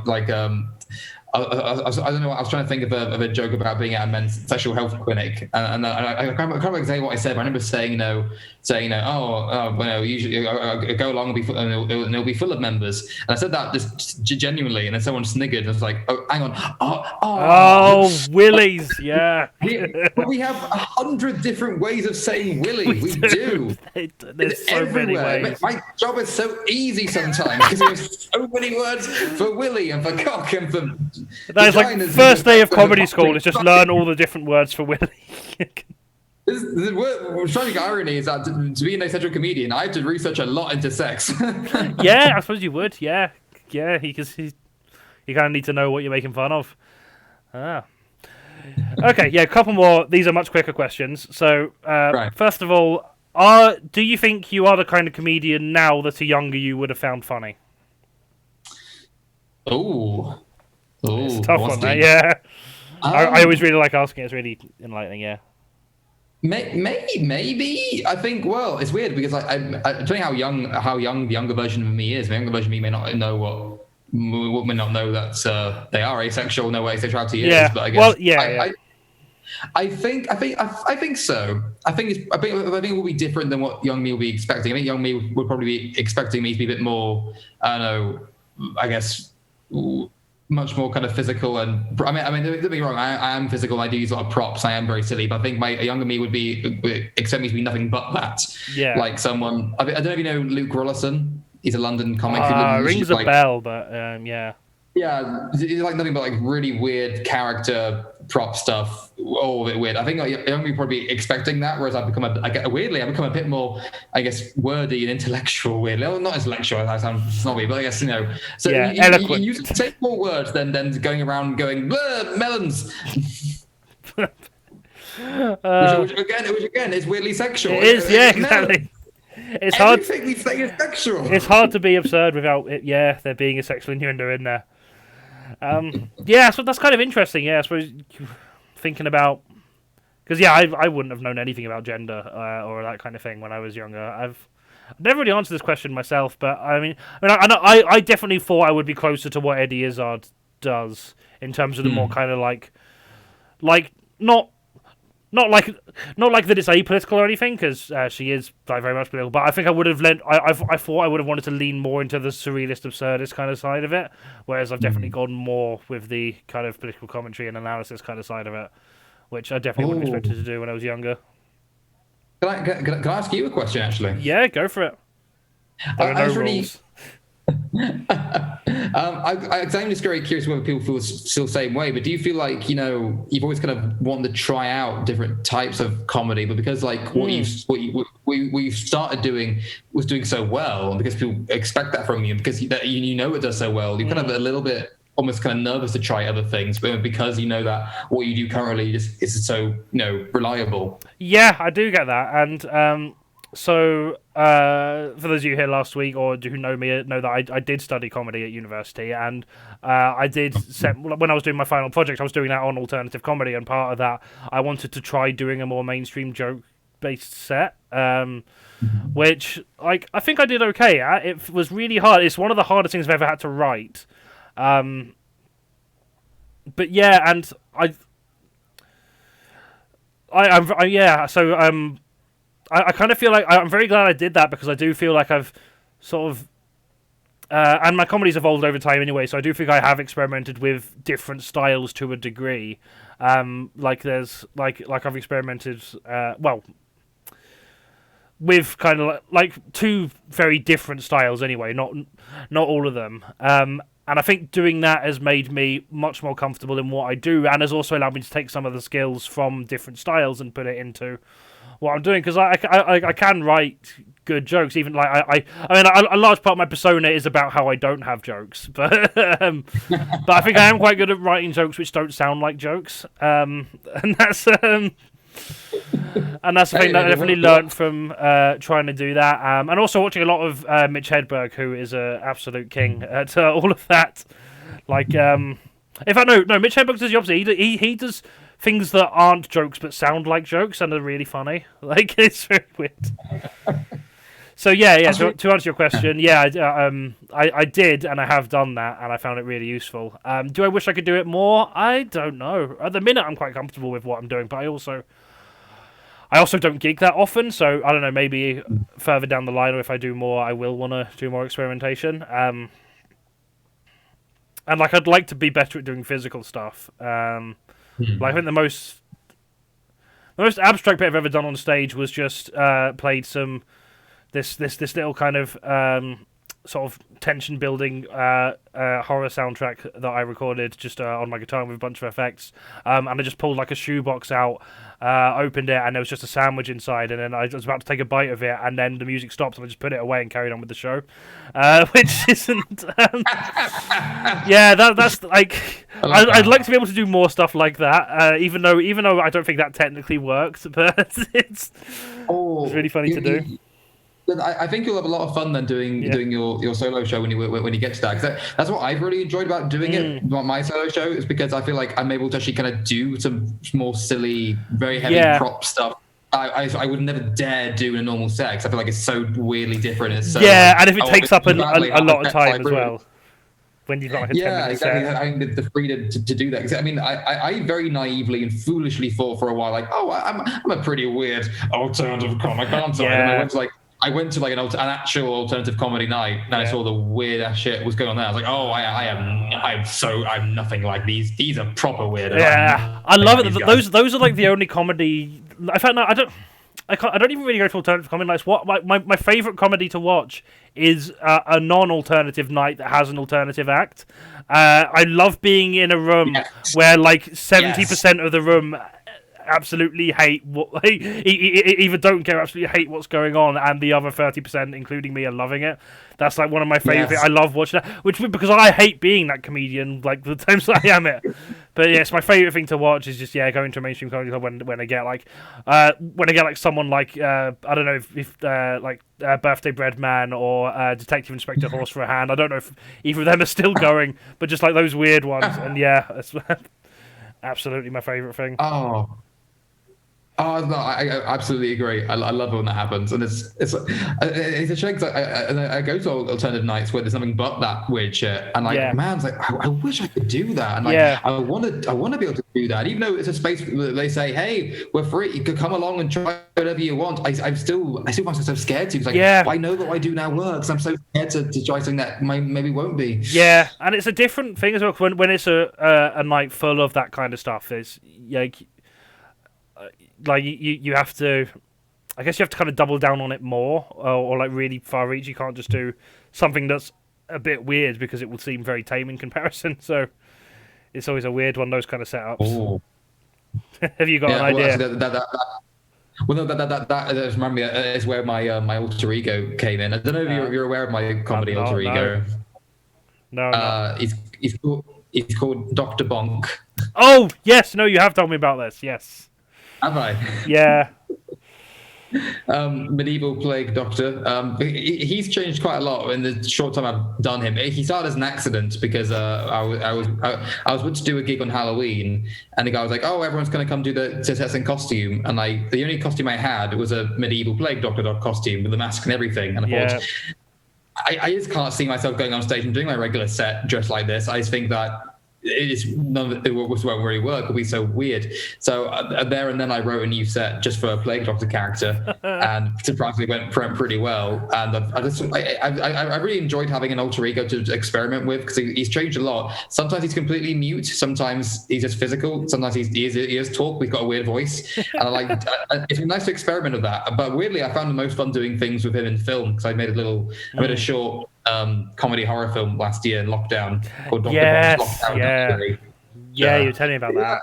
don't know. I was trying to think of a joke about being at a men's sexual health clinic, and I can't remember exactly what I said. But I remember saying, usually go along and it'll be full of members. And I said that just genuinely, and then someone sniggered and was like, "Oh, hang on, willies, yeah." But we have 100 different ways of saying willy. We do. There's so everywhere. many ways. My job is so easy sometimes because there's so many words for willy and for cock and for. That is like first day of comedy school is just learn all the different words for willy. The tragic irony is that to be an asexual comedian, I have to research a lot into sex. Yeah, I suppose you would. Yeah, because you kind of need to know what you're making fun of. Okay, a couple more. These are much quicker questions. So, First of all, do you think you are the kind of comedian now that a younger you would have found funny? Oh. It's a tough one, mate. Yeah. I always really like asking. It's really enlightening, yeah. Maybe. I think. Well, it's weird because depending how young the younger version of me is, the younger version of me may not know may not know that they are asexual, know what asexuality is. But I guess. I think so. I think it will be different than what young me will be expecting. I think young me would probably be expecting me to be a bit more. I don't know. I guess. Much more kind of physical, and I mean, don't get me wrong. I am physical. I do use a lot of props. I am very silly, but I think a younger me would expect me to be nothing but that. Yeah. Like someone. I don't know if you know Luke Rollison. He's a London comic. Rings a bell, but yeah. Yeah, he's like nothing but like really weird character prop stuff, all of it weird. I think young me probably expecting that, whereas I've become a bit more, I guess, wordy and intellectual. Weirdly, not intellectual. I sound snobby, but I guess So eloquent. You say more words than going around going melons. which again is weirdly sexual. It is, yeah, exactly. It's hard. Everything we say is sexual. It's hard to be absurd without it. Yeah, there being a sexual innuendo in there. So that's kind of interesting. Yeah, I suppose thinking about Because I wouldn't have known anything about gender or that kind of thing when I was younger. I've never really answered this question myself, but I definitely thought I would be closer to what Eddie Izzard does in terms of the more kind of like not like that it's apolitical or anything, because she is very much political. But I think I would have I thought I would have wanted to lean more into the surrealist, absurdist kind of side of it, whereas I've definitely gone more with the kind of political commentary and analysis kind of side of it, which I definitely wouldn't have expected to do when I was younger. Can I ask you a question, actually? Yeah, go for it. There are no rules. I'm just very curious whether people feel still the same way, but do you feel like, you've always kind of wanted to try out different types of comedy, but because like what you started doing was doing so well, and because people expect that from you, because it does so well, you're kind of a little bit almost kind of nervous to try other things, but because you know that what you do currently is so reliable. Yeah, I do get that, and so for those of you here last week or who know me know that I did study comedy at university, and I did when I was doing my final project, I was doing that on alternative comedy, and part of that I wanted to try doing a more mainstream joke based set, which I think I did okay at. It was really hard. It's one of the hardest things I've ever had to write. But yeah, and I kind of feel like I'm very glad I did that, because I do feel like I've sort of and my comedy's evolved over time anyway, so I do think I have experimented with different styles to a degree. Like there's like I've experimented with kind of like two very different styles anyway, not all of them. And I think doing that has made me much more comfortable in what I do, and has also allowed me to take some of the skills from different styles and put it into what I'm doing, because I can write good jokes. Even like a large part of my persona is about how I don't have jokes, but but I think I am quite good at writing jokes which don't sound like jokes, and that's the thing that I definitely learned from trying to do that, and also watching a lot of Mitch Hedberg, who is an absolute king at all of that. Like, in fact, no, Mitch Hedberg does the opposite. He does things that aren't jokes but sound like jokes and are really funny. Like, it's very weird. So yeah. To answer your question, I did, and I have done that, and I found it really useful. Do I wish I could do it more? I don't know. At the minute, I'm quite comfortable with what I'm doing, but I also don't gig that often, so I don't know. Maybe further down the line, or if I do more, I will want to do more experimentation. And like, I'd like to be better at doing physical stuff. Like, I think the most abstract bit I've ever done on stage was just played this little kind of sort of tension building horror soundtrack that I recorded just on my guitar with a bunch of effects, and I just pulled like a shoebox out, opened it, and there was just a sandwich inside, and then I was about to take a bite of it, and then the music stopped, and I just put it away and carried on with the show, which isn't that's like I'd like to be able to do more stuff like that, even though I don't think that technically works, but it's really funny to do. I think you'll have a lot of fun then doing your solo show when you get to that. 'Cause that's what I've really enjoyed about doing it. My solo show is because I feel like I'm able to actually kind of do some more silly, very heavy prop stuff. I would never dare do in a normal set, because I feel like it's so weirdly different. It's so, and if it takes up a lot of time as well. When you've got like a 10-minute exactly. set. I mean, the freedom to do that. 'Cause, I mean, I very naively and foolishly thought for a while, like, I'm a pretty weird alternative comic, aren't I? And I went to like an actual alternative comedy night, and I saw the weird ass shit was going on there. I was like, I'm nothing like these. These are proper weird. Yeah, I love it. Those are like the only comedy. In fact, no, I don't even really go to alternative comedy nights. My favorite comedy to watch is a non-alternative night that has an alternative act. I love being in a room where like 70% of the room absolutely hate what either don't care, absolutely hate what's going on, and the other 30%, including me, are loving it. That's like one of my favorite. I love watching that, because I hate being that comedian like the times that I am it. But yes, my favorite thing to watch is just going to a mainstream comedy club when I get like someone like I don't know if Birthday Bread Man or Detective Inspector Horse for a Hand. I don't know if either of them are still going, but just like those weird ones, and that's absolutely my favorite thing. Oh no, I absolutely agree. I love it when that happens, and it's a shame because I go to alternative nights where there's nothing but that weird shit, and like man, it's like I wish I could do that, and like I want to be able to do that, even though it's a space that they say, hey, we're free, you could come along and try whatever you want. I still find myself so scared to. It's like I know that what I do now works. I'm so scared to try something that maybe won't be. Yeah, and it's a different thing as well when it's a night full of that kind of stuff. It's like you have to, I guess you have to kind of double down on it more, or like really far reach. You can't just do something that's a bit weird because it will seem very tame in comparison. So it's always a weird one, those kind of setups. Have you got an idea? Well, that remind me is where my alter ego came in. I don't know if you're aware of my comedy alter ego. No. He's called Dr. Bonk. Oh yes, no, you have told me about this. Yes. Have I? Yeah. Medieval plague doctor. He's changed quite a lot in the short time I've done him. He started as an accident because I was about to do a gig on Halloween, and the guy was like, "Oh, everyone's going to come do the testing costume," and the only costume I had was a medieval plague doctor costume with the mask and everything, and I thought, I just can't see myself going on stage and doing my regular set dressed like this. I just think that it won't really work. It'll be so weird. So there and then I wrote a new set just for a plague doctor character, and surprisingly went pretty well. And I really enjoyed having an alter ego to experiment with because he's changed a lot. Sometimes he's completely mute. Sometimes he's just physical. Sometimes he is talk. He's got a weird voice, and it's been nice to experiment with that. But weirdly, I found the most fun doing things with him in film because I made a short comedy horror film last year in lockdown called Dr. Bomb's Lockdown. Yeah, you were telling me about that.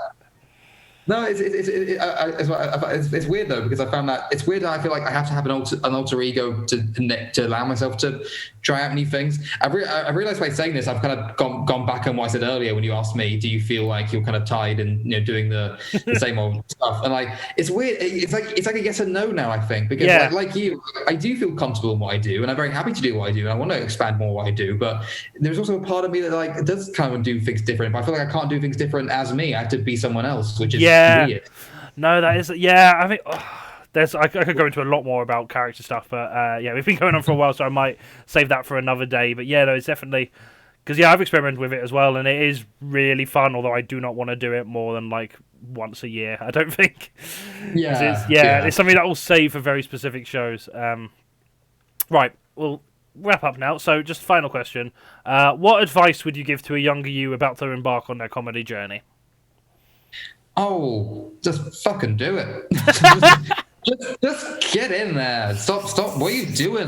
No, it's weird though because I found that it's weird that I feel like I have to have an alter ego to allow myself to try out new things. I realized by saying this, I've kind of gone back on what I said earlier when you asked me, do you feel like you're kind of tied and doing the same old stuff? And like it's weird. It's like a yes and no now. I think because like you, I do feel comfortable in what I do, and I'm very happy to do what I do, and I want to expand more what I do. But there's also a part of me that like does kind of do things different. But I feel like I can't do things different as me. I have to be someone else, which is weird. No, that is I think I could go into a lot more about character stuff, but we've been going on for a while, so I might save that for another day. But no, it's definitely because I've experimented with it as well, and it is really fun. Although I do not want to do it more than like once a year. I don't think. It's something that will save for very specific shows. Right, we'll wrap up now. So, just final question: what advice would you give to a younger you about to embark on their comedy journey? Oh, just fucking do it. Just get in there. Stop. What are you doing?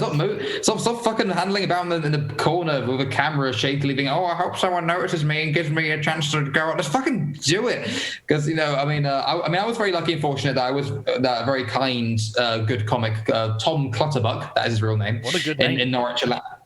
Stop fucking handling about in the corner with a camera shakily being, oh, I hope someone notices me and gives me a chance to go out. Just fucking do it. Because, I was very lucky and fortunate that I was that very kind, good comic, Tom Clutterbuck, that is his real name. What a good name. In Norwich,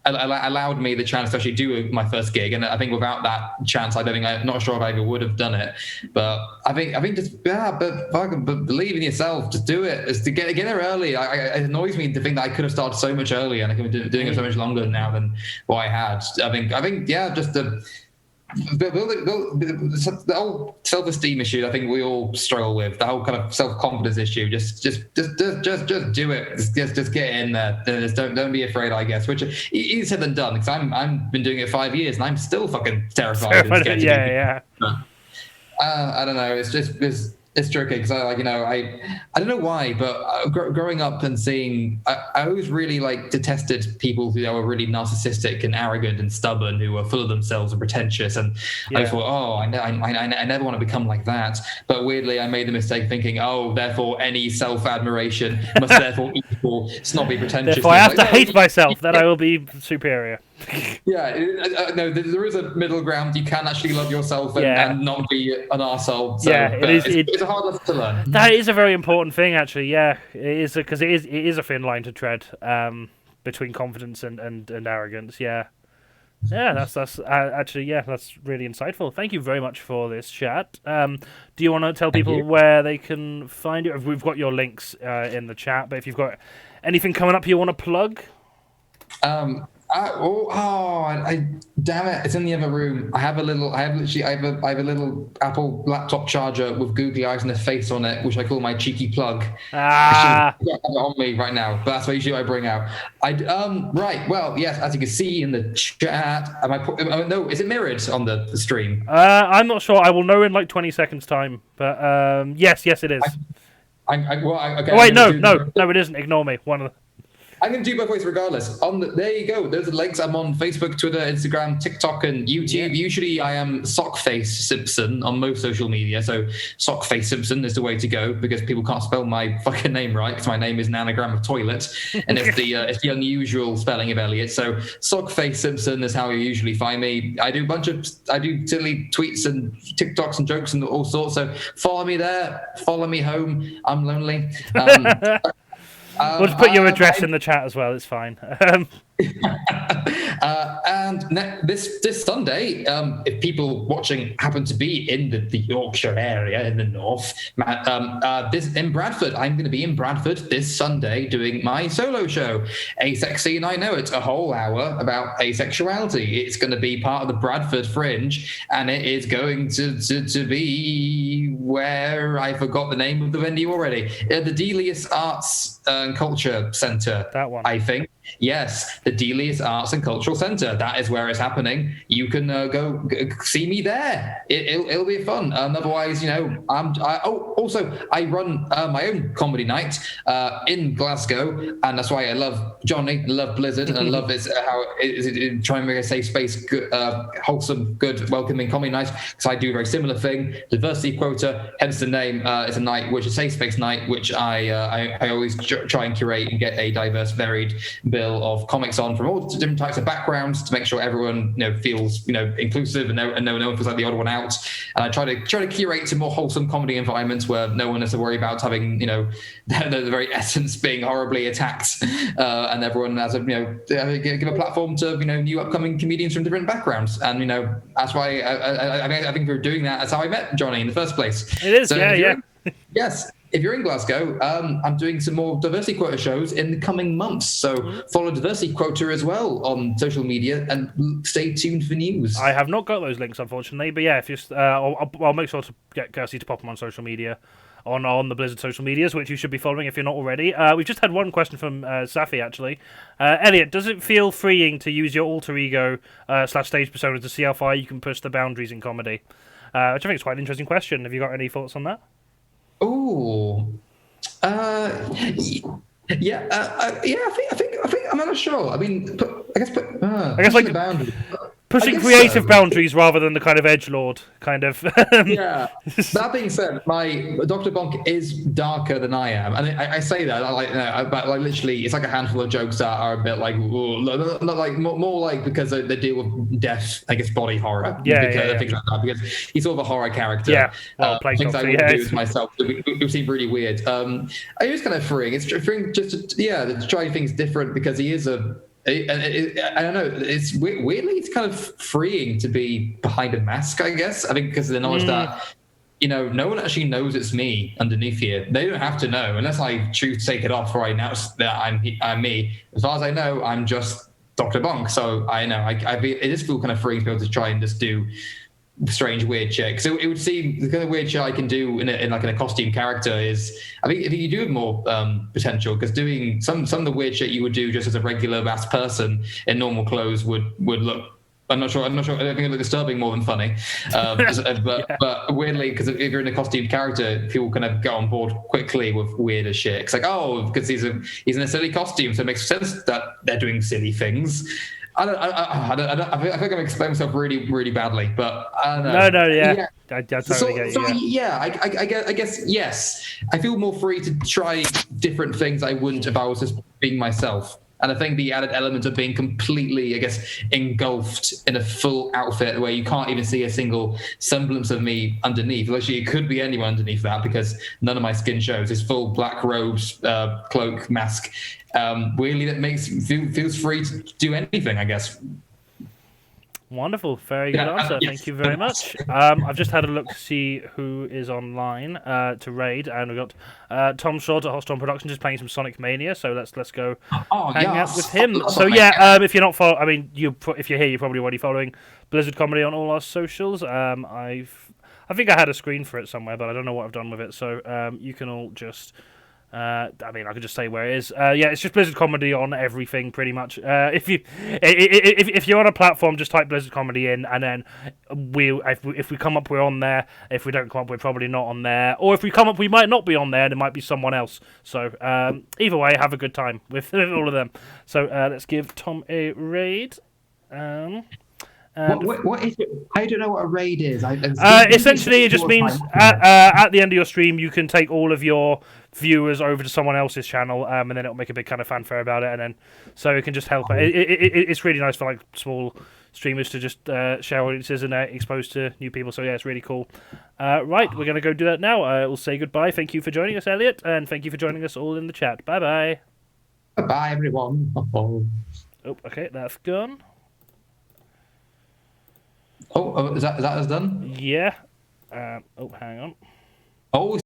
allowed me the chance to actually do my first gig, and I think without that chance, I'm not sure if I ever would have done it. But I think just but believe in yourself, just do it. Just to get there early. It annoys me to think that I could have started so much earlier, and I could be doing it so much longer now than what I had. I think just the whole self-esteem issue I think we all struggle with, the whole kind of self-confidence issue. Just do it. Just get in there. Just don't be afraid, I guess, which is easier said than done because I've been doing it 5 years and I'm still fucking terrified. Yeah. I don't know, it's tricky because I don't know why, but growing up and seeing, I always really detested people who were really narcissistic and arrogant and stubborn, who were full of themselves and pretentious. And I thought, I never want to become like that. But weirdly, I made the mistake thinking, therefore any self-admiration must therefore equal snobby pretentious. Therefore, I have to hate myself that I will be superior. No, there is a middle ground. You can actually love yourself and not be an arsehole. So, it's a hard lesson to learn. That is a very important thing, actually. Yeah, it is, because it is a thin line to tread between confidence and arrogance. Yeah, that's actually that's really insightful. Thank you very much for this chat. Do you want to tell people where they can find you? We've got your links in the chat, but if you've got anything coming up you want to plug. Damn it! It's in the other room. I have a little Apple laptop charger with googly eyes and a face on it, which I call my cheeky plug. I should have it on me right now, but that's what usually I bring out. Right. Well, yes, as you can see in the chat, no, is it mirrored on the stream? I'm not sure. I will know in like 20 seconds time, but yes, it is. Okay, oh wait, no, it isn't. Ignore me. One of the. I'm going to do both ways regardless. There you go. Those are the links. I'm on Facebook, Twitter, Instagram, TikTok, and YouTube. Yeah. Usually I am Sockface Simpson on most social media. So Sockface Simpson is the way to go because people can't spell my fucking name right because my name is an anagram of toilet. And it's the unusual spelling of Elliot. So Sockface Simpson is how you usually find me. I do silly tweets and TikToks and jokes and all sorts. So follow me there. Follow me home. I'm lonely. We'll just put your address in the chat as well. It's fine. And this Sunday, if people watching happen to be in the Yorkshire area in the north, this in Bradford, I'm going to be in Bradford this Sunday doing my solo show, Asexual, and I know it's a whole hour about asexuality. It's going to be part of the Bradford Fringe, and it is going to be where I forgot the name of the venue already. The Delius Arts and Culture Centre. That one, I think. Yes, the Delius Arts and Cultural Centre. That is where it's happening. You can go see me there. It'll be fun. Otherwise, I run my own comedy night in Glasgow, and that's why I love Johnny, love Blizzard, and I love how it trying to make a safe space, good, wholesome, good, welcoming comedy night. Because I do a very similar thing. Diversity quota, hence the name. It's a night which is a safe space night, which I always try and curate and get a diverse, varied bill of comics on from all different types of backgrounds to make sure everyone feels inclusive and no one feels like the odd one out. And I try to curate to more wholesome comedy environments where no one has to worry about having the very essence being horribly attacked, and everyone has give a platform to new upcoming comedians from different backgrounds. And that's why I think we're doing that. That's how I met Johnny in the first place. It is, so yeah. Yes. If you're in Glasgow, I'm doing some more Diversity Quota shows in the coming months. So follow Diversity Quota as well on social media and stay tuned for news. I have not got those links, unfortunately. But yeah, if you, I'll make sure to get Kirsty to pop them on social media, on the Blizzard social medias, which you should be following if you're not already. We've just had one question from Safi, actually. Elliot, does it feel freeing to use your alter ego / stage persona to see how far you can push the boundaries in comedy? Which I think is quite an interesting question. Have you got any thoughts on that? Oh, yeah. I think I'm not sure. I mean, I guess like boundaries. Pushing creative boundaries rather than the kind of edgelord kind of. Yeah. That being said, my Dr. Bonk is darker than I am, and I say that but literally, it's like a handful of jokes that are a bit like, not like more like because they deal with death, I guess, body horror. Things like that. Because he's sort of a horror character. Yeah. Things I would do to myself would seem really weird. It was kind of freeing. It's freeing just to try things different because he is a. I don't know. It's weirdly, it's kind of freeing to be behind a mask, I guess. I think because of the knowledge that no one actually knows it's me underneath here. They don't have to know unless I choose to take it off or I announce that I'm me. As far as I know, I'm just Dr. Bonk. So I know it just feels kind of freeing to be able to try and just do strange weird shit. So it would seem the kind of weird shit I can do in a costume character is I think you do have more potential because doing some of the weird shit you would do just as a regular ass person in normal clothes would look. I'm not sure. I don't think it look disturbing more than funny. But weirdly, because if you're in a costume character, people kind of get on board quickly with weirder shit. It's like, because he's in a silly costume, so it makes sense that they're doing silly things. I think I'm explaining myself really, really badly, but I don't know. No, yeah. I totally get you. I guess yes. I feel more free to try different things I wouldn't if I was just being myself. And I think the added element of being completely, I guess, engulfed in a full outfit where you can't even see a single semblance of me underneath. Actually, it could be anyone underneath that because none of my skin shows. It's full black robes, cloak, mask. Weirdly, that feels free to do anything, I guess. Wonderful, very good answer. Yes. Thank you very much. I've just had a look to see who is online to raid, and we've got Tom Short at Hoston Productions just playing some Sonic Mania. So let's go hang out with him. So yeah, if you're not I mean, if you're here, you're probably already following Blizzard Comedy on all our socials. I think I had a screen for it somewhere, but I don't know what I've done with it. So you can all just. I mean, I could just say where it is. Yeah, it's just Blizzard Comedy on everything, pretty much. If you're on a platform, just type Blizzard Comedy in, and then if we come up, we're on there. If we don't come up, we're probably not on there. Or if we come up, we might not be on there. And it might be someone else. So either way, have a good time with all of them. So let's give Tom a raid. What is it? I don't know what a raid is. Essentially, it just means at the end of your stream, you can take all of your viewers over to someone else's channel, and then it'll make a big kind of fanfare about it, and then so it can just help. It's really nice for like small streamers to just share audiences and exposed to new people. So yeah, it's really cool. Right, we're gonna go do that now. We'll say goodbye. Thank you for joining us, Elliot, and thank you for joining us all in the chat. Bye bye. Bye everyone. Oh, okay, that's gone. Oh, is that us done? Yeah. Oh, hang on. Oh,